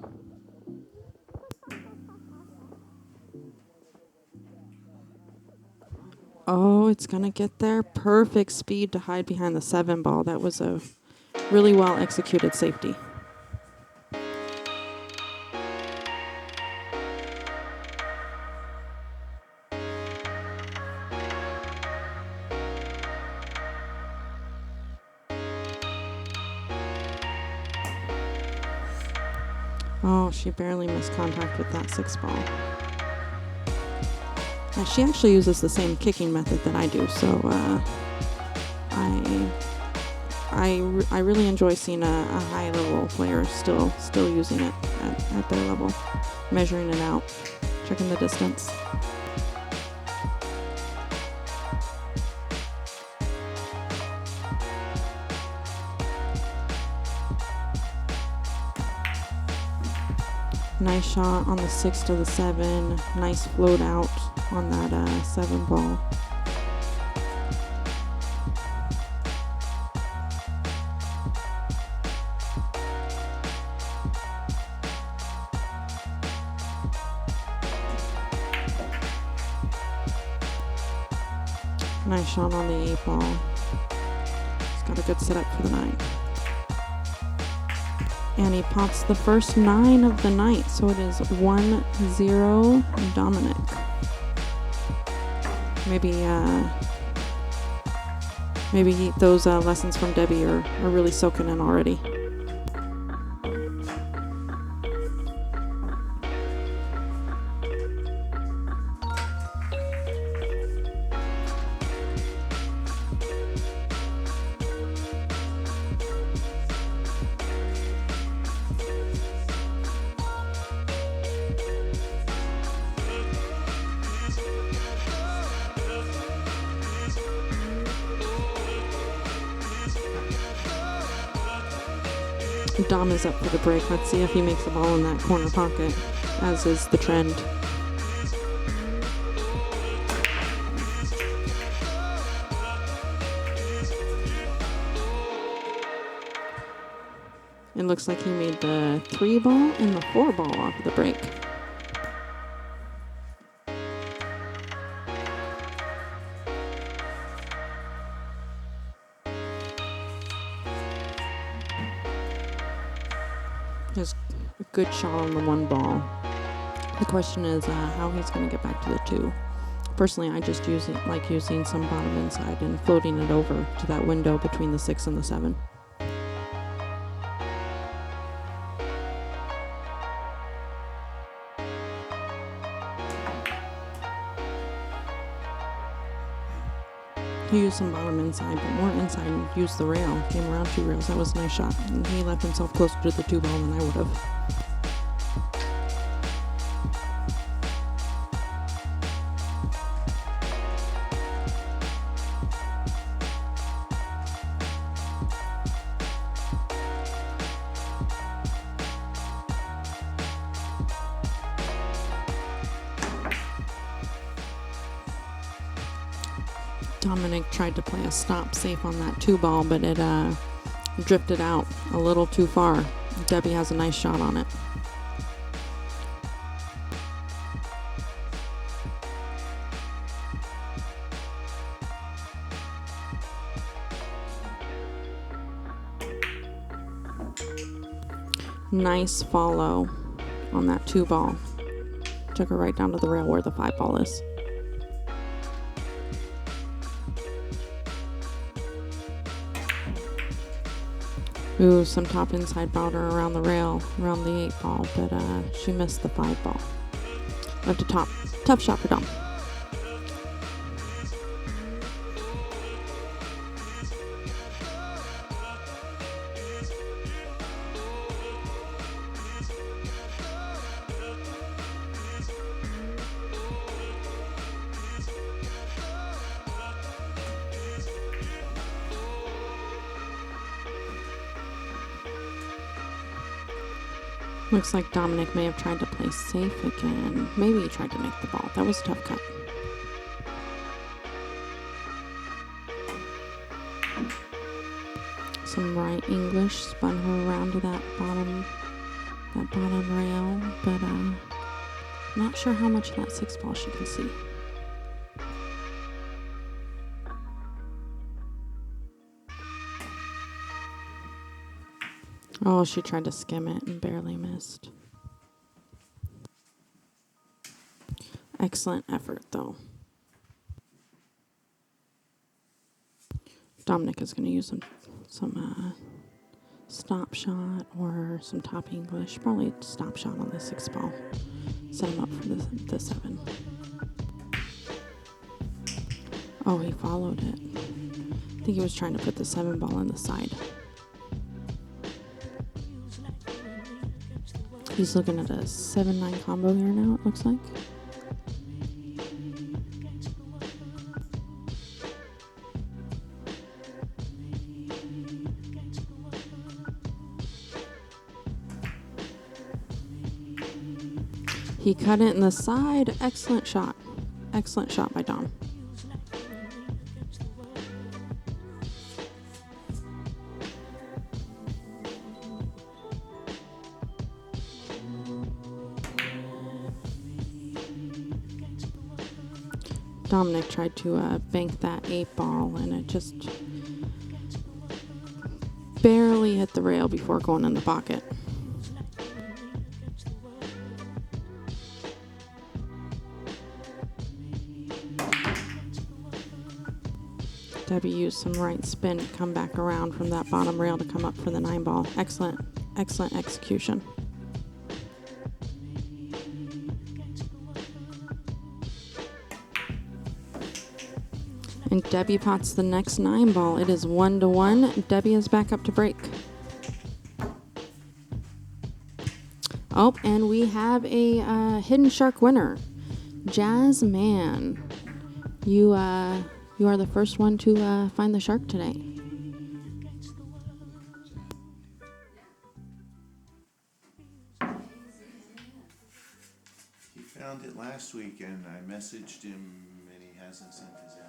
Oh, it's going to get there. Perfect speed to hide behind the 7 ball. That was a really well executed safety. Oh, she barely missed contact with that 6 ball. Yeah, she actually uses the same kicking method that I do, so I really enjoy seeing a high level player still using it at their level, measuring it out, checking the distance. Nice shot on the 6 to the 7. Nice float out on that 7 ball. Nice shot on the 8 ball. He's got a good setup for the 9. And he pots the first 9 of the night, so it is 1-0 Dominic. Maybe those lessons from Debbie are really soaking in already. Dom is up for the break. Let's see if he makes the ball in that corner pocket, as is the trend. It looks like he made the 3 ball and the 4 ball off of the break. Just a good shot on the 1 ball. The question is how he's going to get back to the 2. Personally, I just like using some bottom inside and floating it over to that window between the 6 and the 7. He used some bottom inside, but more inside and used the rail. Came around 2 rails. That was a nice shot. And he left himself closer to the 2 ball than I would have. Dominic tried to play a stop safe on that 2 ball, but it drifted out a little too far. Debbie has a nice shot on it. Nice follow on that 2 ball. Took her right down to the rail where the 5 ball is. Ooh, some top inside powder around the rail, around the 8 ball, but she missed the 5 ball. Left a tough shot for Dom. Looks like Dominic may have tried to play safe again. Maybe he tried to make the ball. That was a tough cut. some right English, spun her around to that bottom rail, but not sure how much of that 6-ball she can see. Oh, she tried to skim it and barely missed. Excellent effort, though. Dominic is going to use some stop shot or some top English. Probably stop shot on the 6-ball. Set him up for the 7. Oh, he followed it. I think he was trying to put the 7-ball in the side. He's looking at a 7-9 combo here now, it looks like. He cut it in the side. Excellent shot. Excellent shot by Dom. Dominic tried to bank that 8-ball, and it just barely hit the rail before going in the pocket. Debbie used some right spin to come back around from that bottom rail to come up for the 9-ball. Excellent, excellent execution. And Debbie pots the next 9-ball. It is 1-1. Debbie is back up to break. Oh, and we have a hidden shark winner. Jazz Man. You are the first one to find the shark today. He found it last week, and I messaged him, and he hasn't sent his address.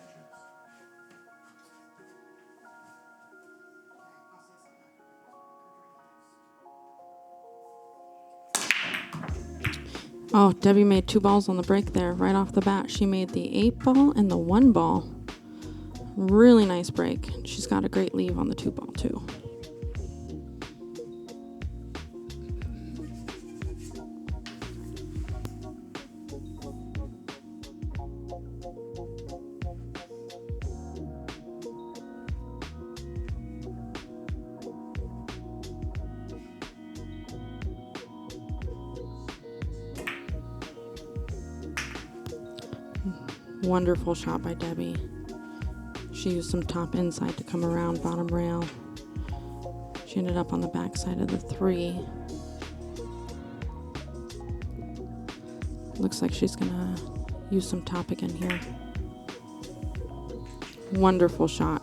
Oh, Debbie made 2 balls on the break there right off the bat. She made the 8-ball and the 1-ball. Really nice break. She's got a great leave on the 2-ball too. Wonderful shot by Debbie. She used some top inside to come around bottom rail. She ended up on the back side of the 3. Looks like she's gonna use some top again here. Wonderful shot.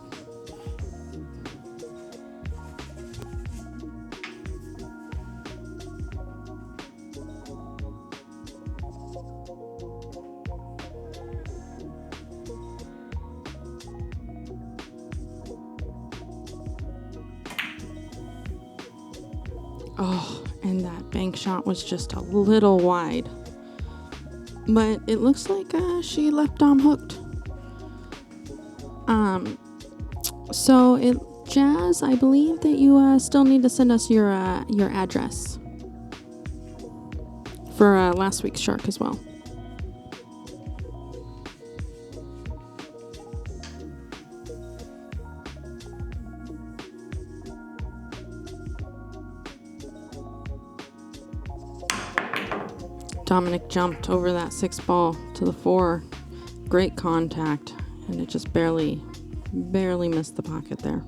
Oh, and that bank shot was just a little wide. But it looks like she left Dom hooked. Jazz, I believe that you still need to send us your address for last week's shark as well. Dominic jumped over that 6-ball to the 4. Great contact, and it just barely missed the pocket there.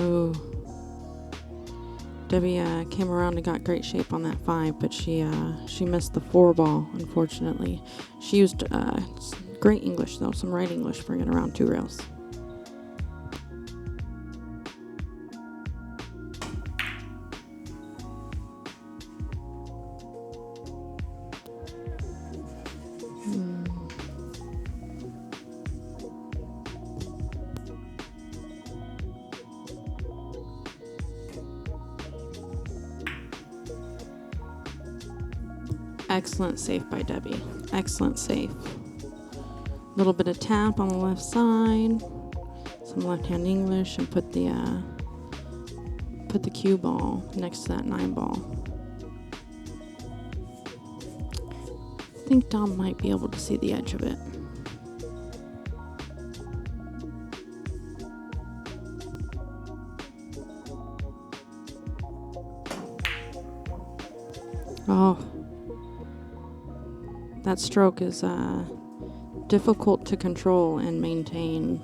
Ooh. Debbie came around and got great shape on that 5, but she missed the 4-ball, unfortunately. She used great English, though, some right English, bringing around 2 rails. Excellent save by Debbie. Excellent save. Little bit of tap on the left side. Some left-hand English, and put the cue ball next to that 9 ball. I think Dom might be able to see the edge of it. Oh, that stroke is difficult to control and maintain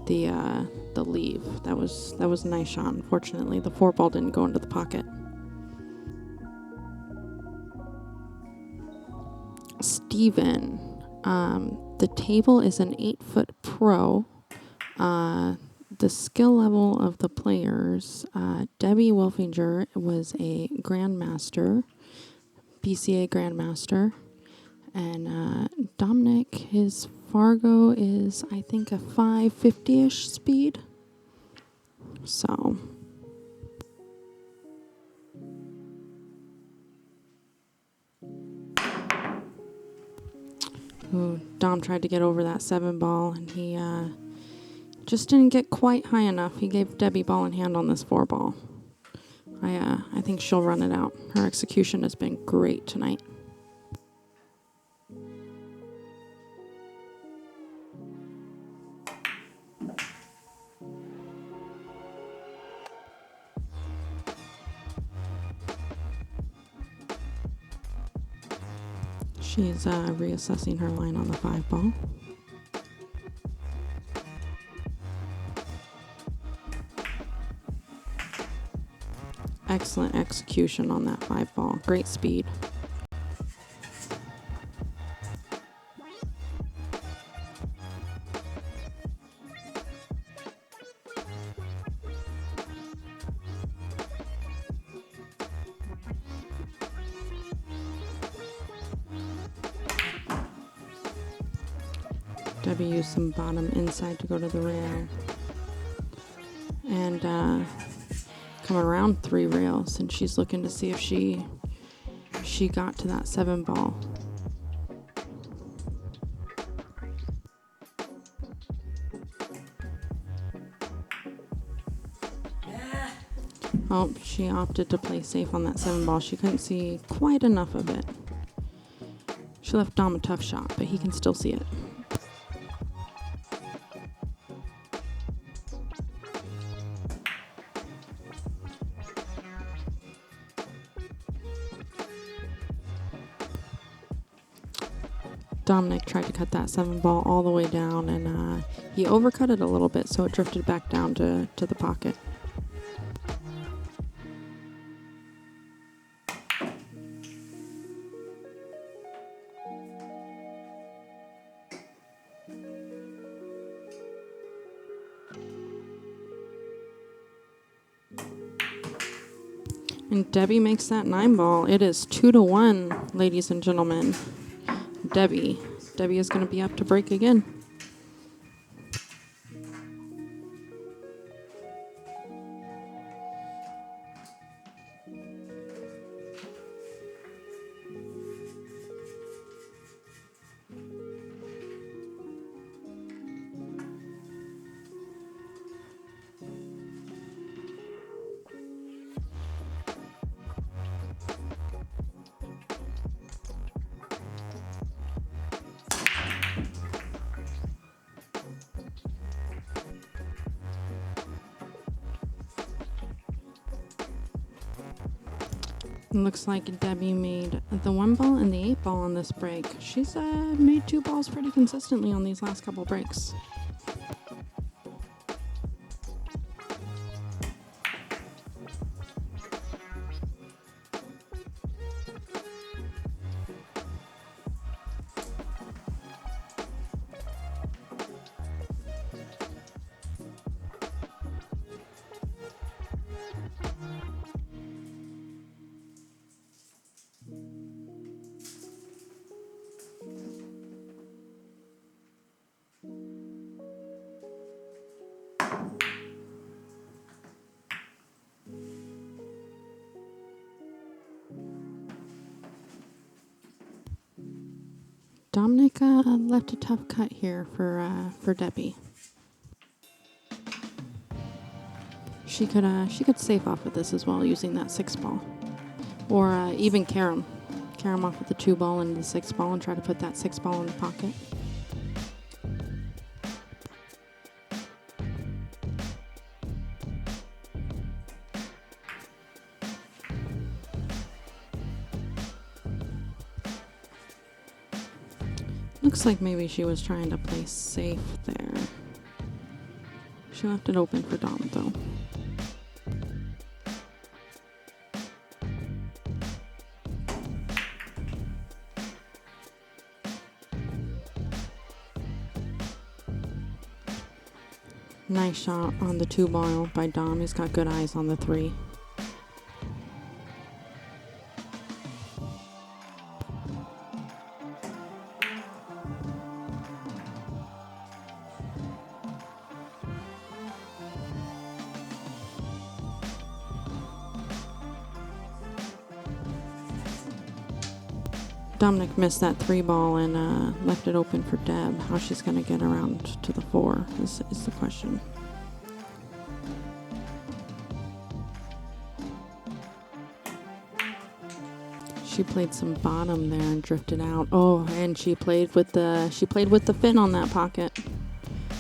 the leave. That was a nice shot. Unfortunately, the 4 ball didn't go into the pocket. Steven, the table is an 8-foot pro. The skill level of the players, Debbie Wolfinger was a grandmaster, BCA grandmaster, and Dominic, his Fargo is, I think, a 550-ish speed. So, ooh, Dom tried to get over that 7 ball, and he just didn't get quite high enough. He gave Debbie ball in hand on this 4 ball. I think she'll run it out. Her execution has been great tonight. She's reassessing her line on the 5 ball. Excellent execution on that 5 ball. Great speed. Debbie used some bottom inside to go to the rail. And coming around 3 rails, and she's looking to see if she got to that 7 ball. Oh, she opted to play safe on that 7 ball. She couldn't see quite enough of it. She left Dom a tough shot, but he can still see it. Dominic tried to cut that 7 ball all the way down, and he overcut it a little bit, so it drifted back down to the pocket. And Debbie makes that 9 ball. It is 2-1, ladies and gentlemen. Debbie is going to be up to break again. Looks like Debbie made the 1 ball and the 8 ball on this break. She's made 2 balls pretty consistently on these last couple breaks. Dominic left a tough cut here for Debbie. She could save off with this as well using that 6 ball, or even carom off with the 2 ball and the 6 ball and try to put that 6 ball in the pocket. Looks like maybe she was trying to play safe there. She left it open for Dom, though. Nice shot on the 2 ball by Dom. He's got good eyes on the 3. Dominic missed that 3 ball and left it open for Deb. How she's going to get around to the 4 is the question. She played some bottom there and drifted out. Oh, and she played with the fin on that pocket.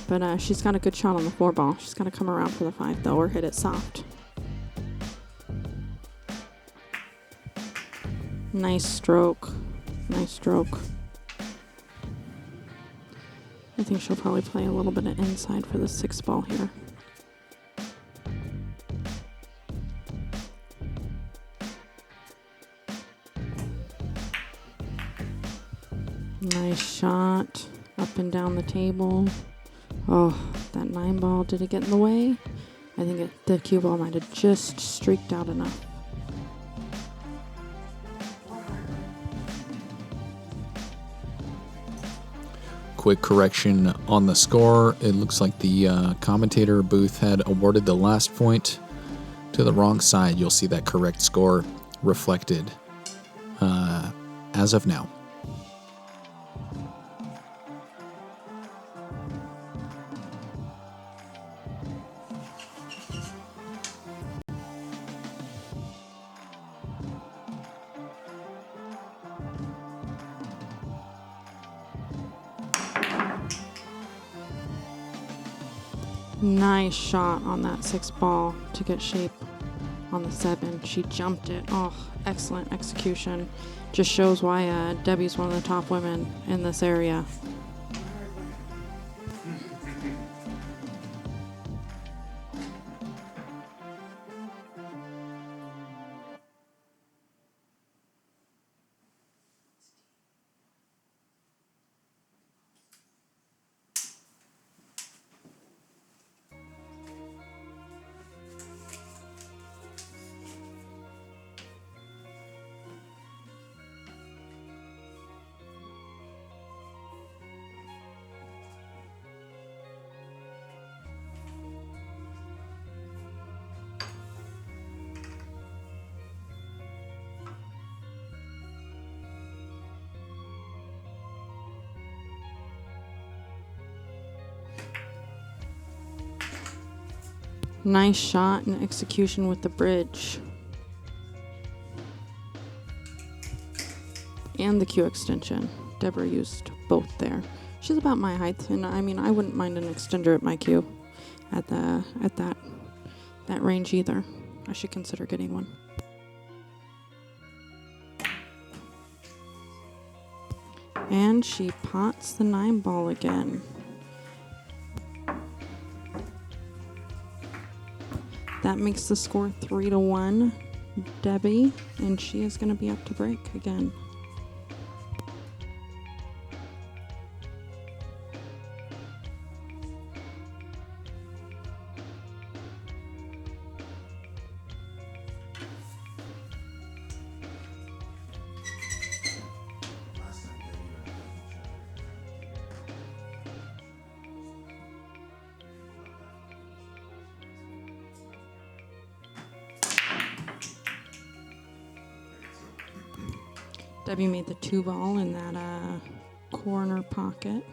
But she's got a good shot on the 4 ball. She's got to come around for the 5 though, or hit it soft. Nice stroke. Nice stroke. I think she'll probably play a little bit of inside for the 6 ball here. Nice shot. Up and down the table. Oh, that 9 ball, did it get in the way? I think the cue ball might have just streaked out enough. Quick correction on the score. It looks like the commentator booth had awarded the last point to the wrong side. You'll see that correct score reflected as of now. Nice shot on that 6 ball to get shape on the 7. She jumped it. Oh, excellent execution. Just shows why Debbie's one of the top women in this area. Nice shot and execution with the bridge. And the Q extension. Deborah used both there. She's about my height, and I mean, I wouldn't mind an extender at my Q at that range either. I should consider getting one. And she pots the 9 ball again. That makes the score 3-1, Debbie, and she is going to be up to break again. Debbie made the 2 ball in that corner pocket.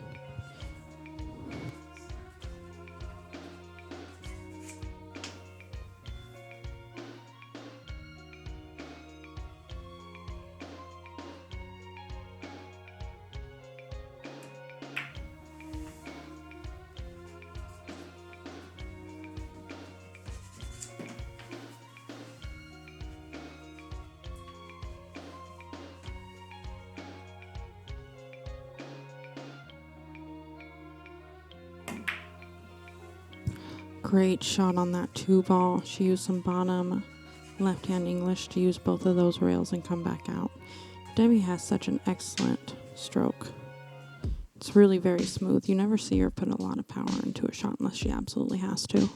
Great shot on that 2-ball. She used some bottom left-hand English to use both of those rails and come back out. Debbie has such an excellent stroke. It's really very smooth. You never see her put a lot of power into a shot unless she absolutely has to.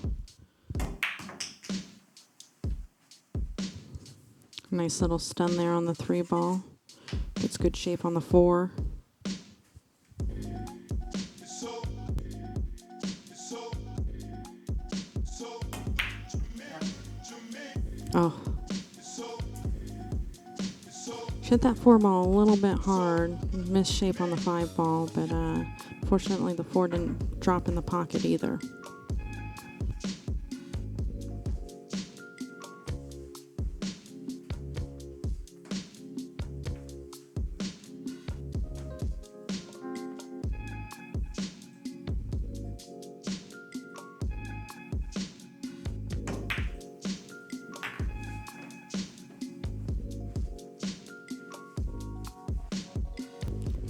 Nice little stun there on the 3-ball. Gets good shape on the 4. Oh. She hit that 4-ball a little bit hard. Missed shape on the 5-ball, but fortunately the 4 didn't drop in the pocket either.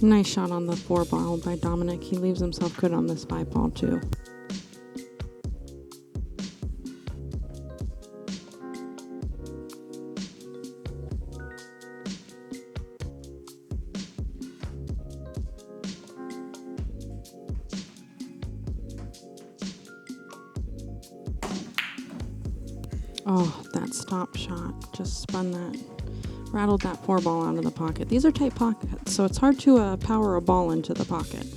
Nice shot on the 4-ball by Dominic. He leaves himself good on this 5-ball too. Oh, that stop shot just spun that. Rattled that 4-ball out of the pocket. These are tight pockets, so it's hard to power a ball into the pocket.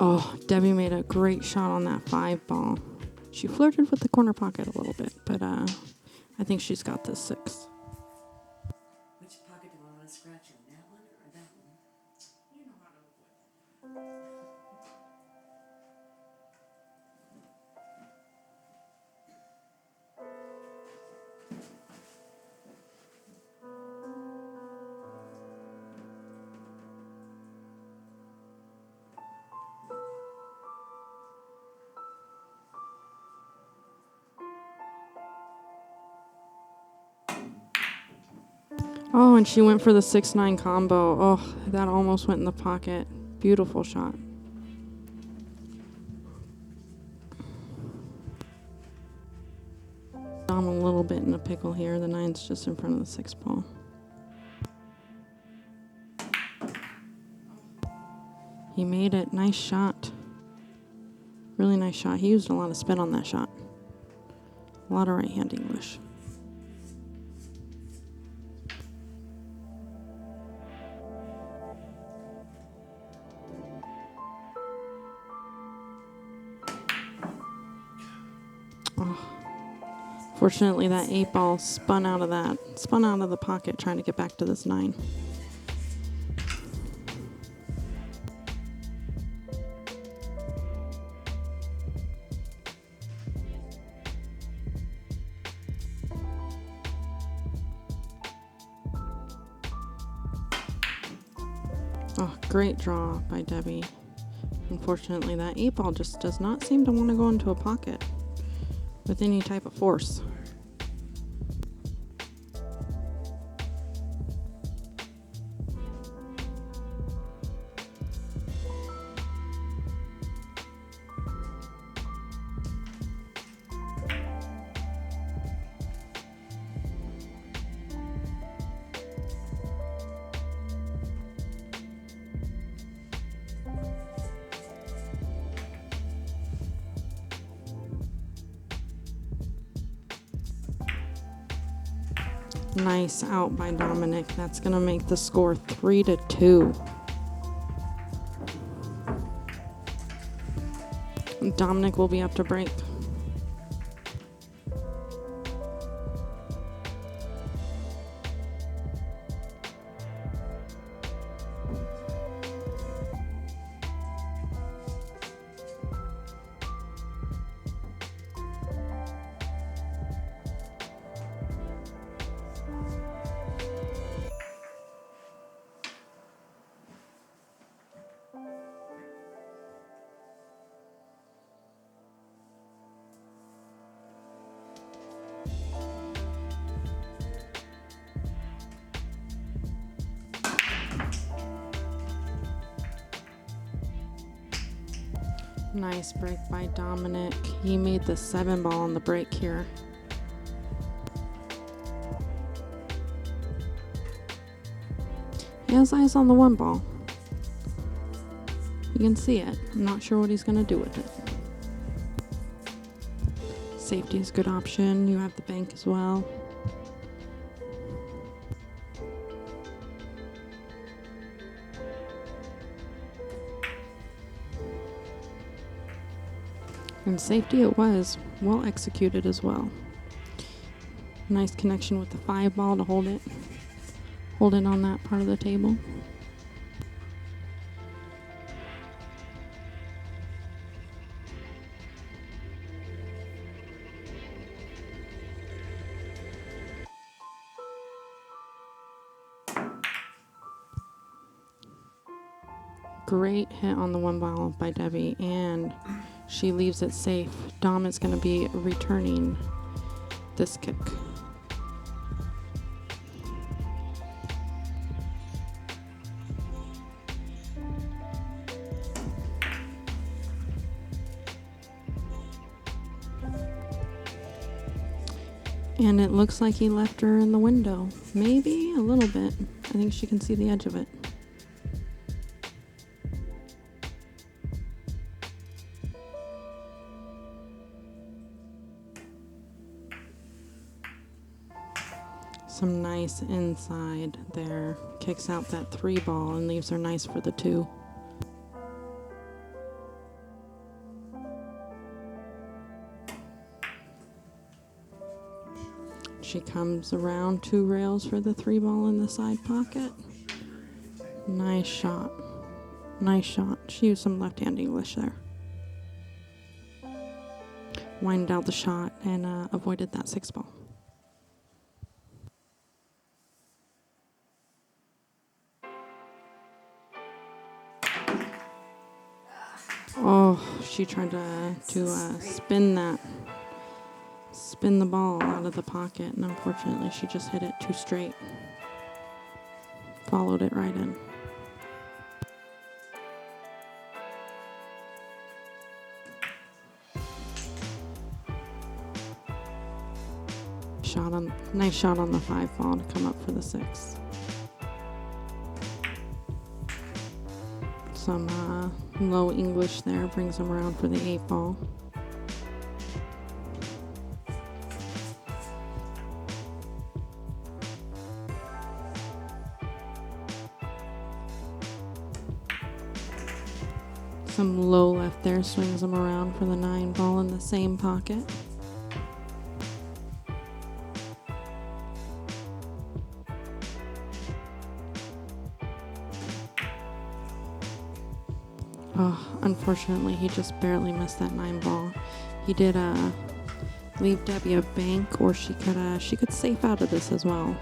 Oh, Debbie made a great shot on that 5-ball. She flirted with the corner pocket a little bit, but I think she's got this 6. Which pocket do I want to scratch in? That one or that one? You know how to avoid. Oh, and she went for the 6-9 combo. Oh, that almost went in the pocket. Beautiful shot. I'm a little bit in a pickle here. The 9's just in front of the 6-ball. He made it. Nice shot. Really nice shot. He used a lot of spin on that shot. A lot of right-hand English. Fortunately, that 8-ball spun out of the pocket trying to get back to this 9. Oh, great draw by Debbie. Unfortunately, that 8-ball just does not seem to want to go into a pocket with any type of force. Nice out by Dominic. That's going to make the score 3-2. Dominic will be up to break. Nice break by Dominic. He made the 7 ball on the break here. He has eyes on the 1 ball. You can see it. I'm not sure what he's going to do with it. Safety is a good option. You have the bank as well. And safety it was. Well executed as well. Nice connection with the 5 ball to hold it. Hold it on that part of the table. Great hit on the 1 ball by Debbie, and she leaves it safe. Dom is going to be returning this kick. And it looks like he left her in the window. Maybe a little bit. I think she can see the edge of it. Some nice inside there. Kicks out that 3 ball and leaves her nice for the 2. She comes around 2 rails for the 3 ball in the side pocket. Nice shot. Nice shot. She used some left-hand English there. Winded out the shot and avoided that 6 ball. Oh, she tried to spin the ball out of the pocket, and unfortunately she just hit it too straight. Followed it right in. Nice shot on the 5 ball to come up for the 6. Some low English there brings him around for the 8 ball. Some low left there swings him around for the 9 ball in the same pocket. Oh, unfortunately, he just barely missed that 9 ball. He did leave Debbie a bank, or she could safe out of this as well.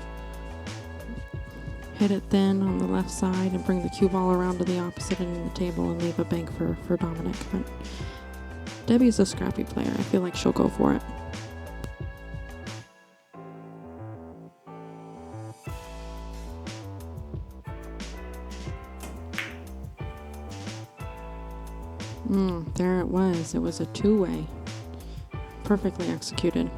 Hit it thin on the left side and bring the cue ball around to the opposite end of the table and leave a bank for Dominic. But Debbie's a scrappy player. I feel like she'll go for it. There it was. It was a 2-way. Perfectly executed.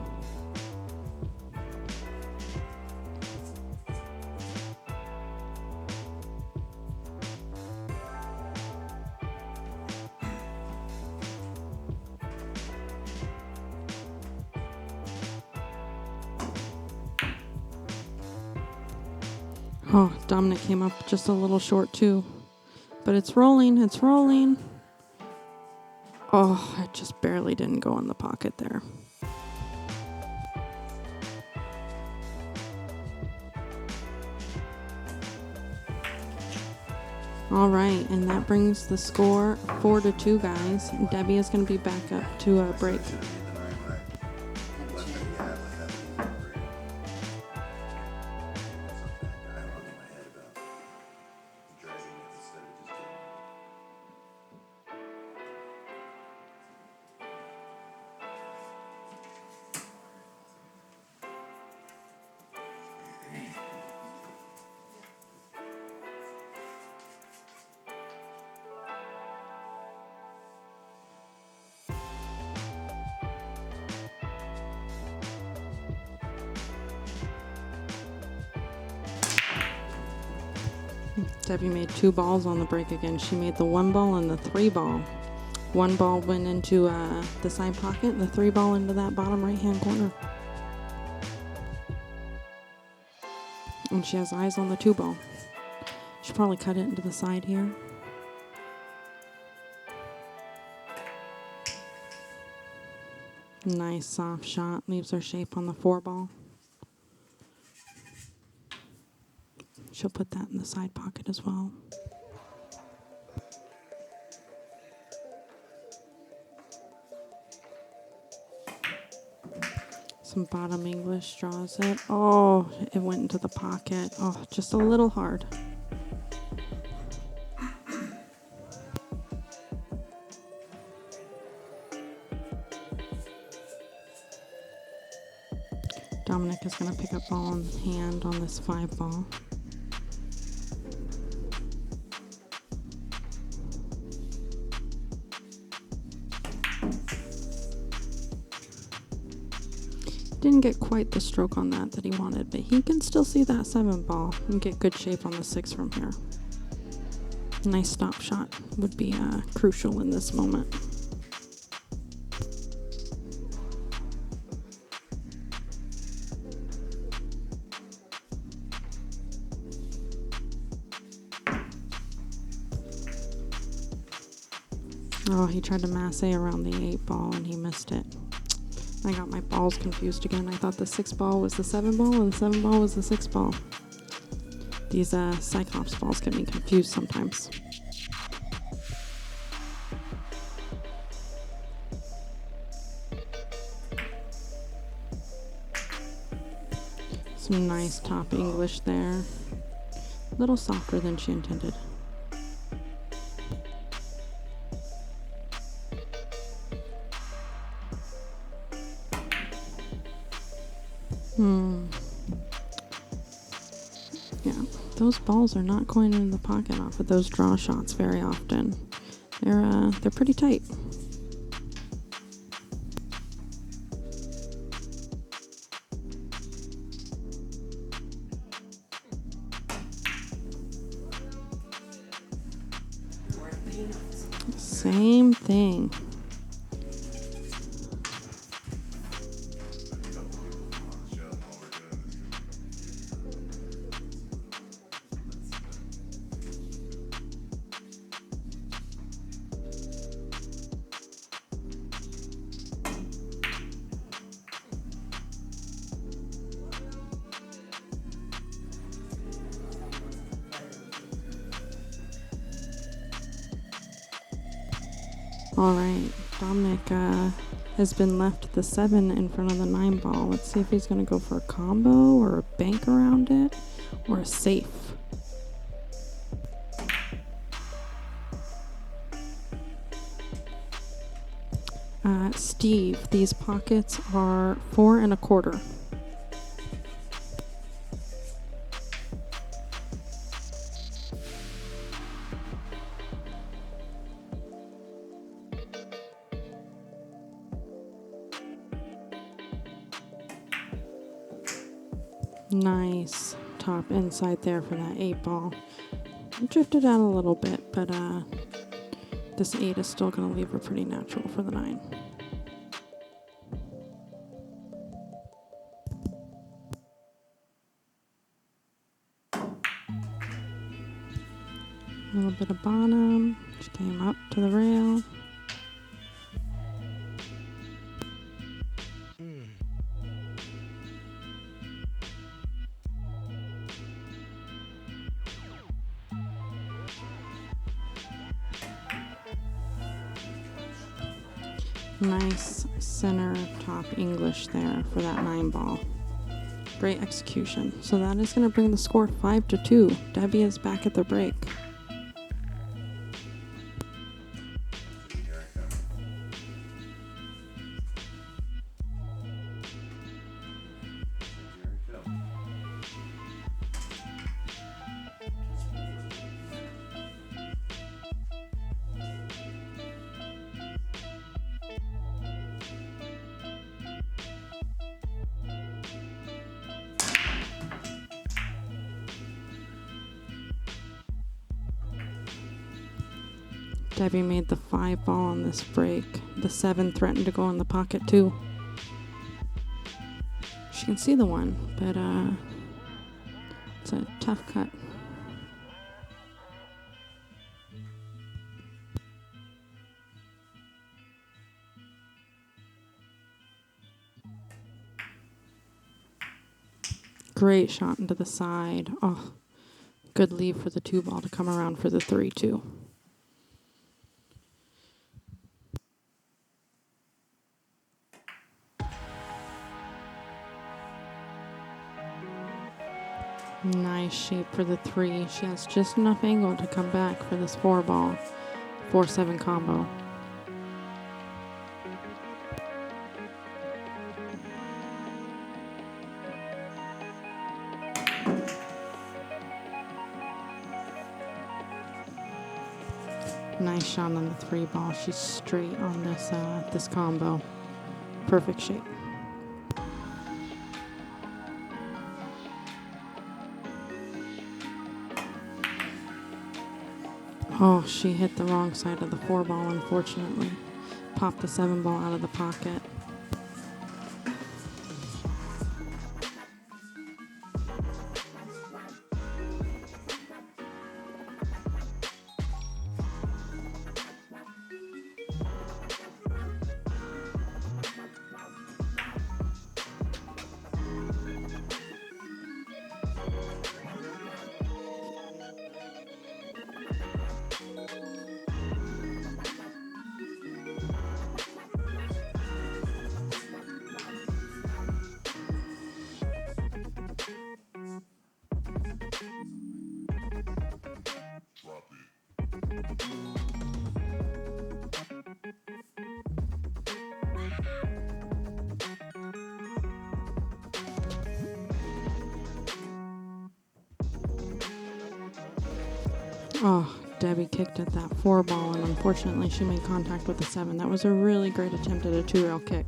Oh, Dominic came up just a little short too. But it's rolling, it's rolling. Oh, it just barely didn't go in the pocket there. All right, and that brings the score 4-2, guys. And Debbie is going to be back up to a break. Debbie made 2 balls on the break again. She made the 1 ball and the 3 ball. 1 ball went into the side pocket, and the 3 ball into that bottom right-hand corner. And she has eyes on the 2 ball. She'll probably cut it into the side here. Nice soft shot. Leaves her shape on the 4 ball. She'll put that in the side pocket as well. Some bottom English, draws it. Oh, it went into the pocket. Oh, just a little hard. Dominic is going to pick up ball in hand on this 5 ball. Didn't get quite the stroke on that he wanted, but he can still see that 7 ball and get good shape on the 6 from here. Nice stop shot would be crucial in this moment. Oh, he tried to masse around the 8 ball and he missed it. I got my balls confused again. I thought the 6 ball was the 7 ball and the 7 ball was the 6 ball. These Cyclops balls get me confused sometimes. Some nice top English there. A little softer than she intended. Yeah, those balls are not going in the pocket off of those draw shots very often. They're pretty tight. Same thing. All right, Dominic has been left the 7 in front of the 9 ball. Let's see if he's going to go for a combo or a bank around it or a safe. Steve, these pockets are 4 1/4. Nice top inside there for that 8 ball. It drifted out a little bit, but this 8 is still going to leave her pretty natural for the 9. A little bit of bottom. She came up to the rail. Nice center top English there for that 9 ball. Great execution. So that is going to bring the score 5-2. Debbie is back at the break. Here I come. Here I come. Debbie made the 5 ball on this break. The 7 threatened to go in the pocket too. She can see the 1, but it's a tough cut. Great shot into the side. Oh, good leave for the 2 ball to come around for the 3-2. Nice shape for the 3. She has just enough angle to come back for this 4 ball. 4-7 combo. Nice shot on the 3 ball. She's straight on this combo. Perfect shape. Oh, she hit the wrong side of the 4 ball, unfortunately. Popped the 7 ball out of the pocket. Oh, Debbie kicked at that 4 ball, and unfortunately she made contact with the 7. That was a really great attempt at a 2-rail kick.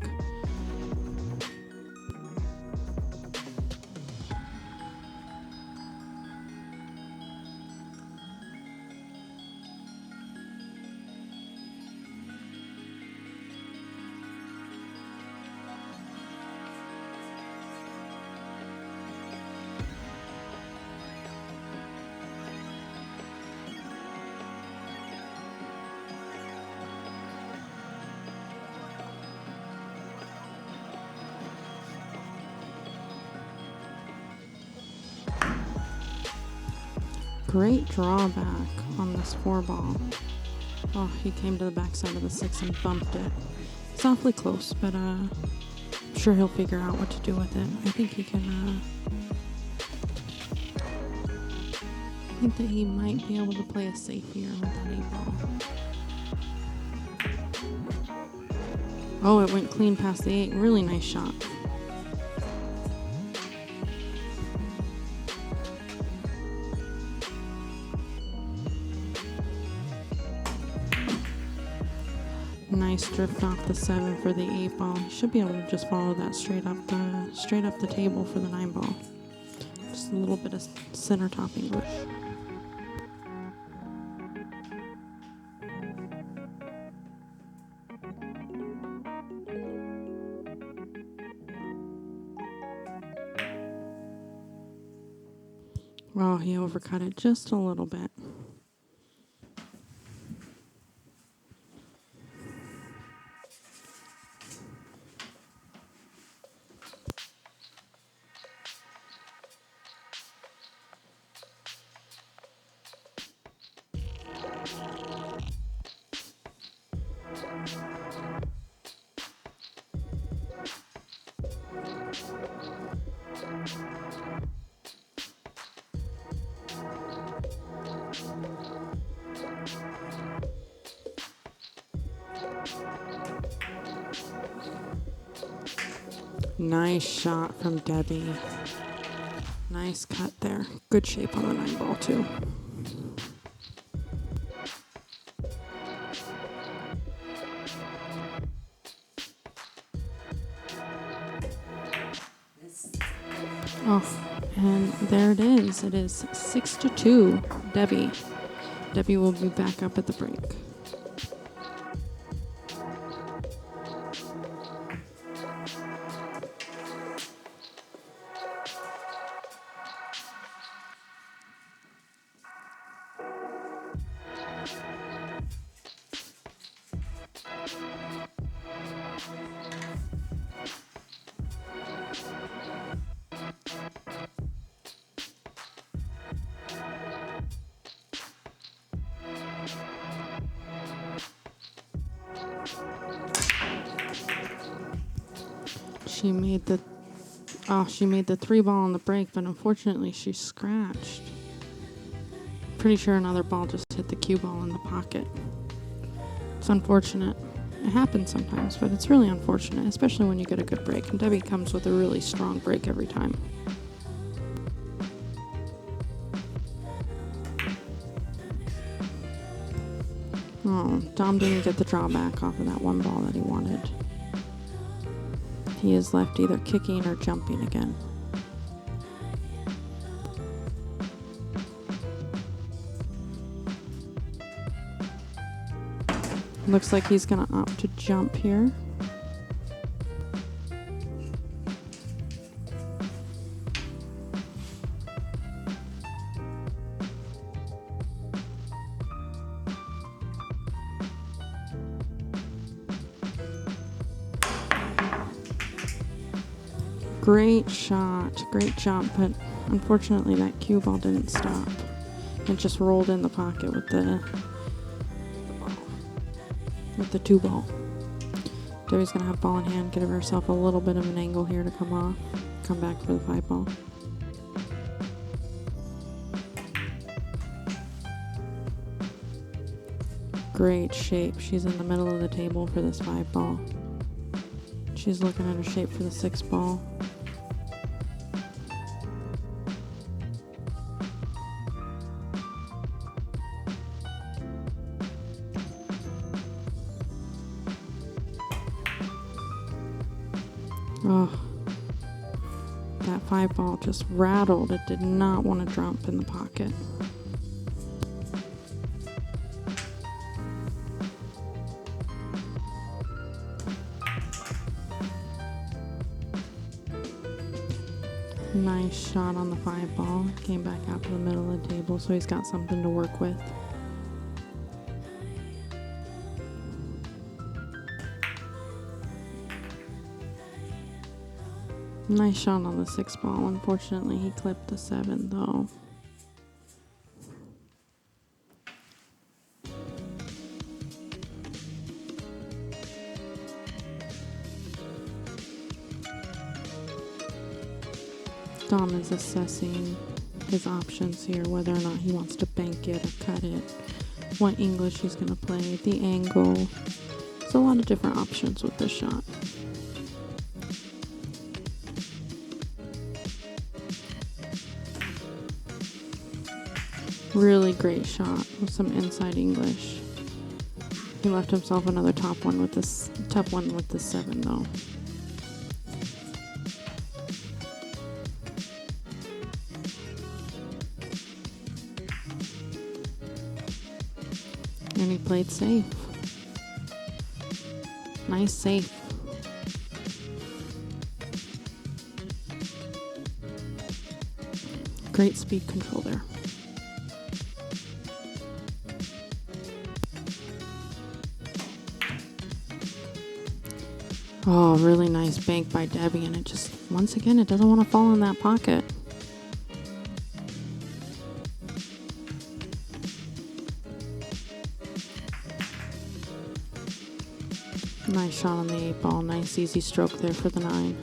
Great drawback on this 4 ball. Oh, he came to the backside of the 6 and bumped it. It's awfully close, but I'm sure he'll figure out what to do with it. I think he can, I think that he might be able to play it safe here with that 8 ball. Oh, it went clean past the 8. Really nice shot. Nice drift off the 7 for the 8 ball. Should be able to just follow that straight up the table for the 9 ball. Just a little bit of center top English. Oh, he overcut it just a little bit. Nice shot from Debbie. Nice cut there. Good shape on the 9 ball, too. Oh, and there it is. It is 6-2, Debbie. Debbie will be back up at the break. She made the 3 ball on the break, but unfortunately she scratched. Pretty sure another ball just hit the cue ball in the pocket. It's unfortunate. It happens sometimes, but it's really unfortunate, especially when you get a good break. And Debbie comes with a really strong break every time. Oh, Dom didn't get the drawback off of that 1 ball that he wanted. He is left either kicking or jumping again. Looks like he's going to opt to jump here. Great shot, great jump, but unfortunately that cue ball didn't stop. It just rolled in the pocket with the 2 ball. Debbie's gonna have ball in hand, give herself a little bit of an angle here to come off, come back for the 5 ball. Great shape. She's in the middle of the table for this 5 ball. She's looking at her shape for the 6 ball. Oh, that 5 ball just rattled. It did not want to drop in the pocket. Nice shot on the 5 ball. Came back out to the middle of the table, so he's got something to work with. Nice shot on the 6 ball. Unfortunately, he clipped the 7 though. Dom is assessing his options here, whether or not he wants to bank it or cut it, what English he's going to play, the angle. There's a lot of different options with this shot. Really great shot with some inside English. He left himself another tough one with this 7 though. And he played safe. Nice safe. Great speed control there. Oh, really nice bank by Debbie, and it just, once again, it doesn't want to fall in that pocket. Nice shot on the 8 ball. Nice easy stroke there for the 9.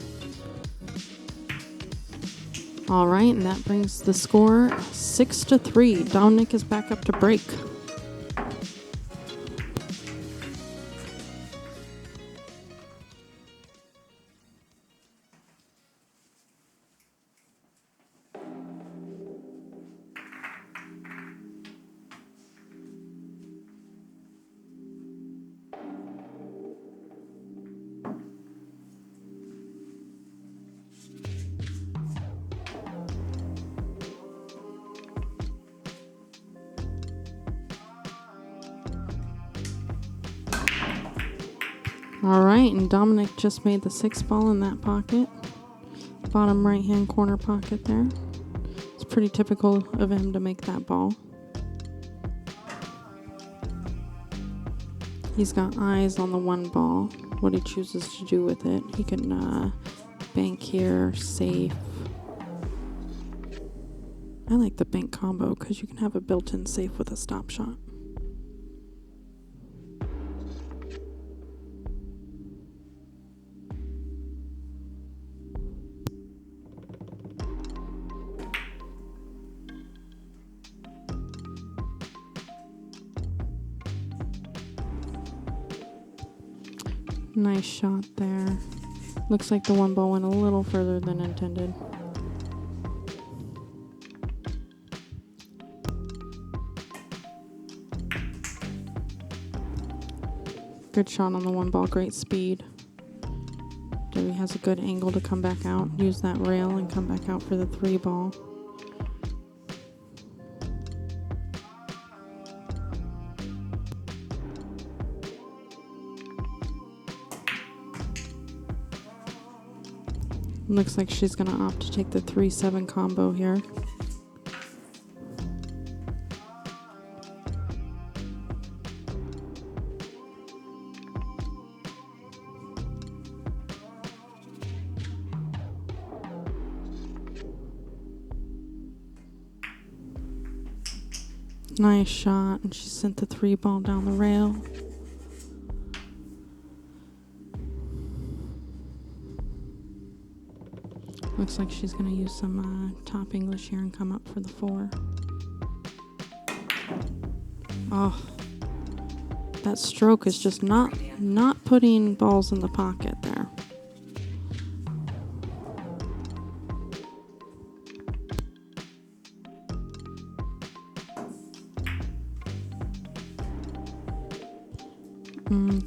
All right, and that brings the score 6-3. Dominic is back up to break. All right, and Dominic just made the 6 ball in that pocket. Bottom right-hand corner pocket there. It's pretty typical of him to make that ball. He's got eyes on the 1 ball. What he chooses to do with it. He can bank here, safe. I like the bank combo because you can have a built-in safe with a stop shot. Nice shot there. Looks like the 1 ball went a little further than intended. Good shot on the 1 ball, great speed. Debbie has a good angle to come back out. Use that rail and come back out for the 3 ball. Looks like she's going to opt to take the 3-7 combo here. Nice shot, and she sent the 3 ball down the rail. Looks like she's going to use some top English here and come up for the 4. Oh, that stroke is just not putting balls in the pocket there.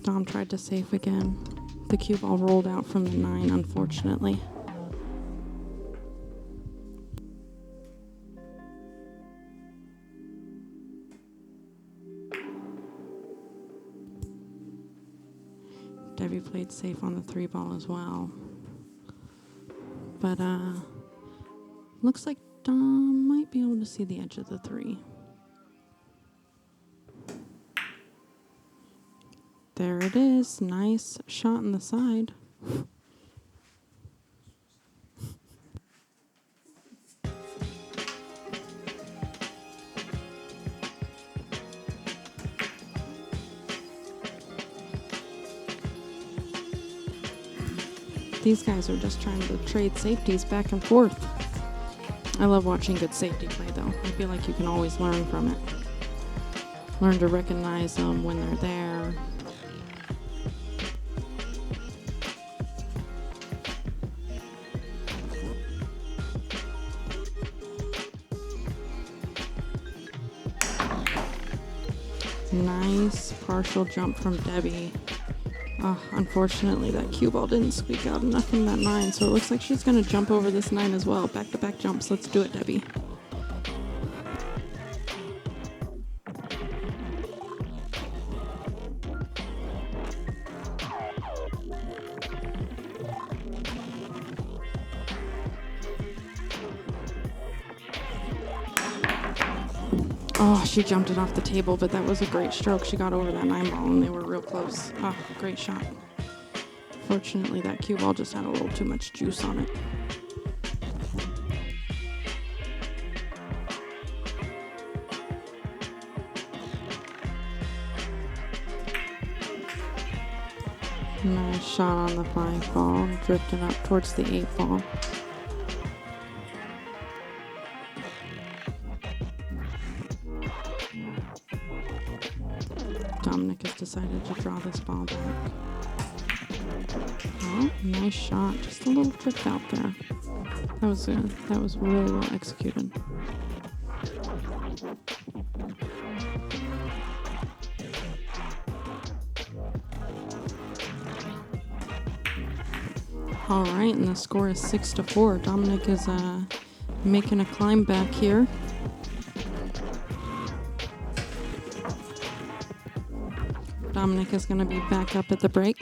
Dom tried to save again. The cue ball rolled out from the 9, unfortunately. Debbie played safe on the 3 ball as well. But looks like Dom might be able to see the edge of the 3. There it is. Nice shot on the side. These guys are just trying to trade safeties back and forth. I love watching good safety play, though. I feel like you can always learn from it. Learn to recognize them when they're there. Nice partial jump from Debbie. Unfortunately, that cue ball didn't squeak out enough in that 9, so it looks like she's going to jump over this 9 as well. Back-to-back jumps. Let's do it, Debbie. Oh, she jumped it off the table, but that was a great stroke. She got over that 9 ball, and they were real close. Oh, great shot. Fortunately, that cue ball just had a little too much juice on it. Nice shot on the 5 ball, drifting up towards the 8 ball. Dominic has decided to draw this ball back. Oh, nice shot. Just a little drift out there. That was really well executed. All right, and the score is 6-4. Dominic is making a climb back here. Dominic is going to be back up at the break.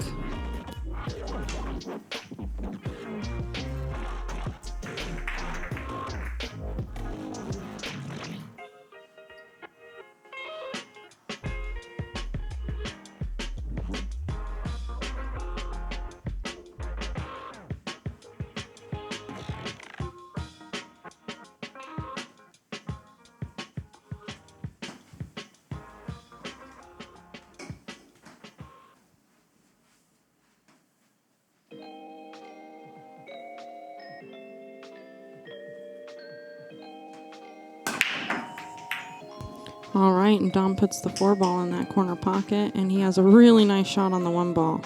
All right, and Dom puts the 4 ball in that corner pocket, and he has a really nice shot on the 1 ball.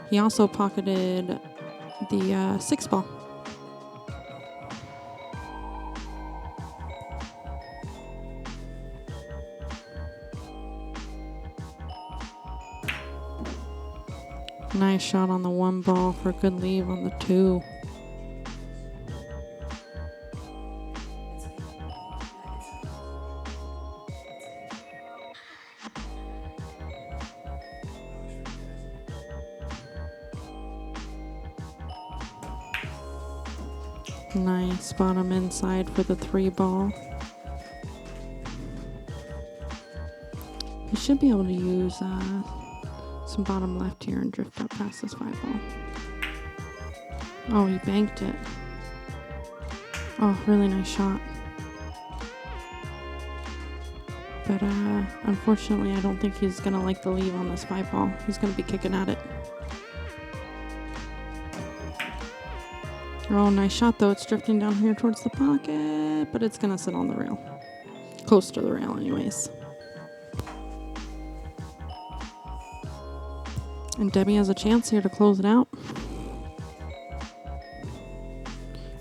He also pocketed the 6 ball. Nice shot on the 1 ball for a good leave on the 2. Nice bottom inside for the 3 ball. He should be able to use some bottom left here and drift up past this 5 ball. Oh, he banked it. Oh, really nice shot. But unfortunately, I don't think he's going to like the leave on this 5 ball. He's going to be kicking at it. Oh, nice shot, though. It's drifting down here towards the pocket, but it's going to sit on the rail. Close to the rail, anyways. And Debbie has a chance here to close it out.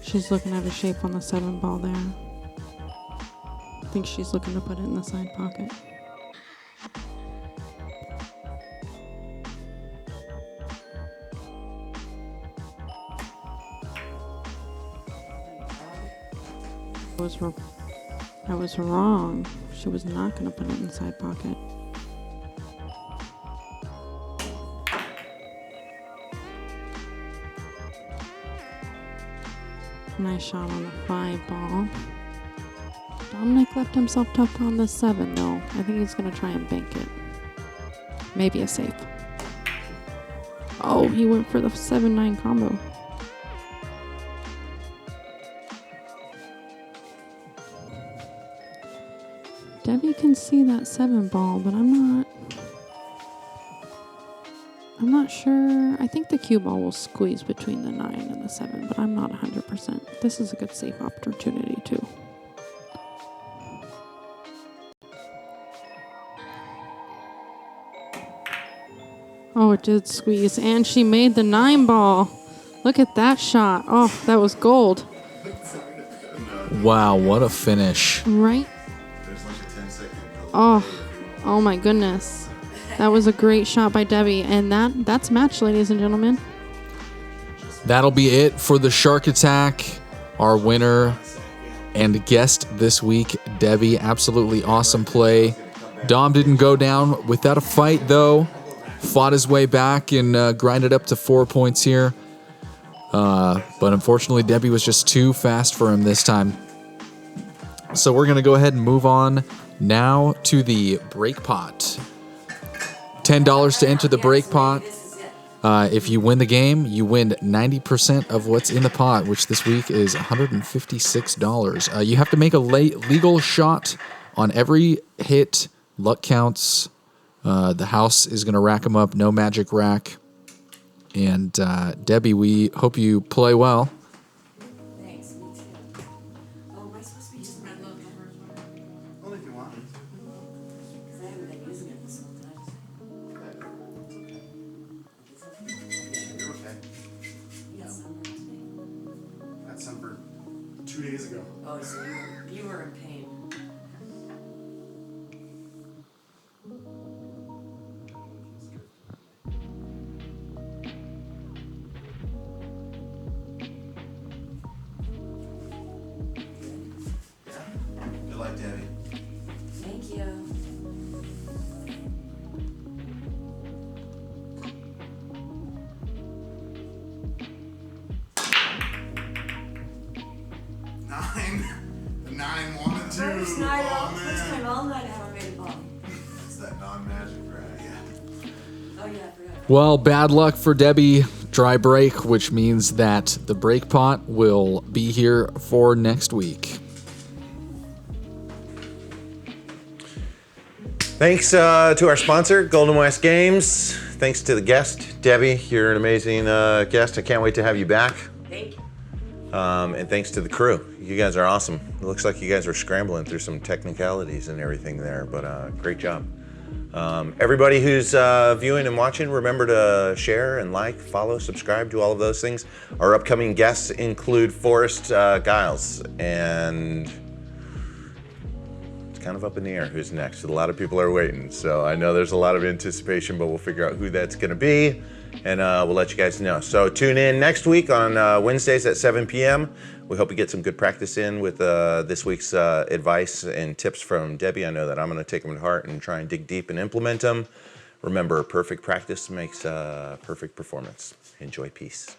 She's looking at a shape on the 7 ball there. I think she's looking to put it in the side pocket. I was wrong. She was not going to put it in the side pocket. Nice shot on the 5 ball. Dominic left himself tough on the 7 though. I think he's going to try and bank it. Maybe a safe. Oh, he went for the 7-9 combo. Debbie can see that 7 ball, but I'm not sure. I think the cue ball will squeeze between the 9 and the 7, but I'm not 100%. This is a good safe opportunity too. Oh, it did squeeze, and she made the 9 ball. Look at that shot. Oh, that was gold. Wow, what a finish. Right? There's like a 10-second delay. Oh my goodness. That was a great shot by Debbie, and that's match, ladies and gentlemen. That'll be it for the Shark Attack. Our winner and guest this week, Debbie. Absolutely awesome play. Dom didn't go down without a fight, though. Fought his way back and grinded up to 4 points here. But unfortunately, Debbie was just too fast for him this time. So we're going to go ahead and move on now to the break pot. $10 to enter the break pot. If you win the game, you win 90% of what's in the pot, which this week is $156. You have to make a legal shot on every hit. Luck counts. The house is going to rack them up. No magic rack. And Debbie, we hope you play well. Thanks, me too. Oh, am I supposed to be just red low covers? Only if you want. Because I haven't been using it this whole time. You're okay. You got sunburned today. Got sunburned 2 days ago. Oh, so you were in pain. Good luck, Debbie. Thank you. The 9 wanted to. First time all night I haven't made a ball. It's that non-magic, right? Yeah. Oh yeah, I forgot. Well, bad luck for Debbie. Dry break, which means that the break pot will be here for next week. Thanks to our sponsor, Golden West Games. Thanks to the guest, Debbie. You're an amazing guest. I can't wait to have you back. Thank you. And thanks to the crew. You guys are awesome. It looks like you guys are scrambling through some technicalities and everything there, but great job. Everybody who's viewing and watching, remember to share and like, follow, subscribe, do all of those things. Our upcoming guests include Forrest Giles, and it's kind of up in the air who's next. A lot of people are waiting, so I know there's a lot of anticipation, but we'll figure out who that's going to be, and we'll let you guys know. So tune in next week on Wednesdays at 7 p.m. We hope you get some good practice in with this week's advice and tips from Debbie. I know that I'm going to take them to heart and try and dig deep and implement them. Remember, perfect practice makes perfect performance. Enjoy peace.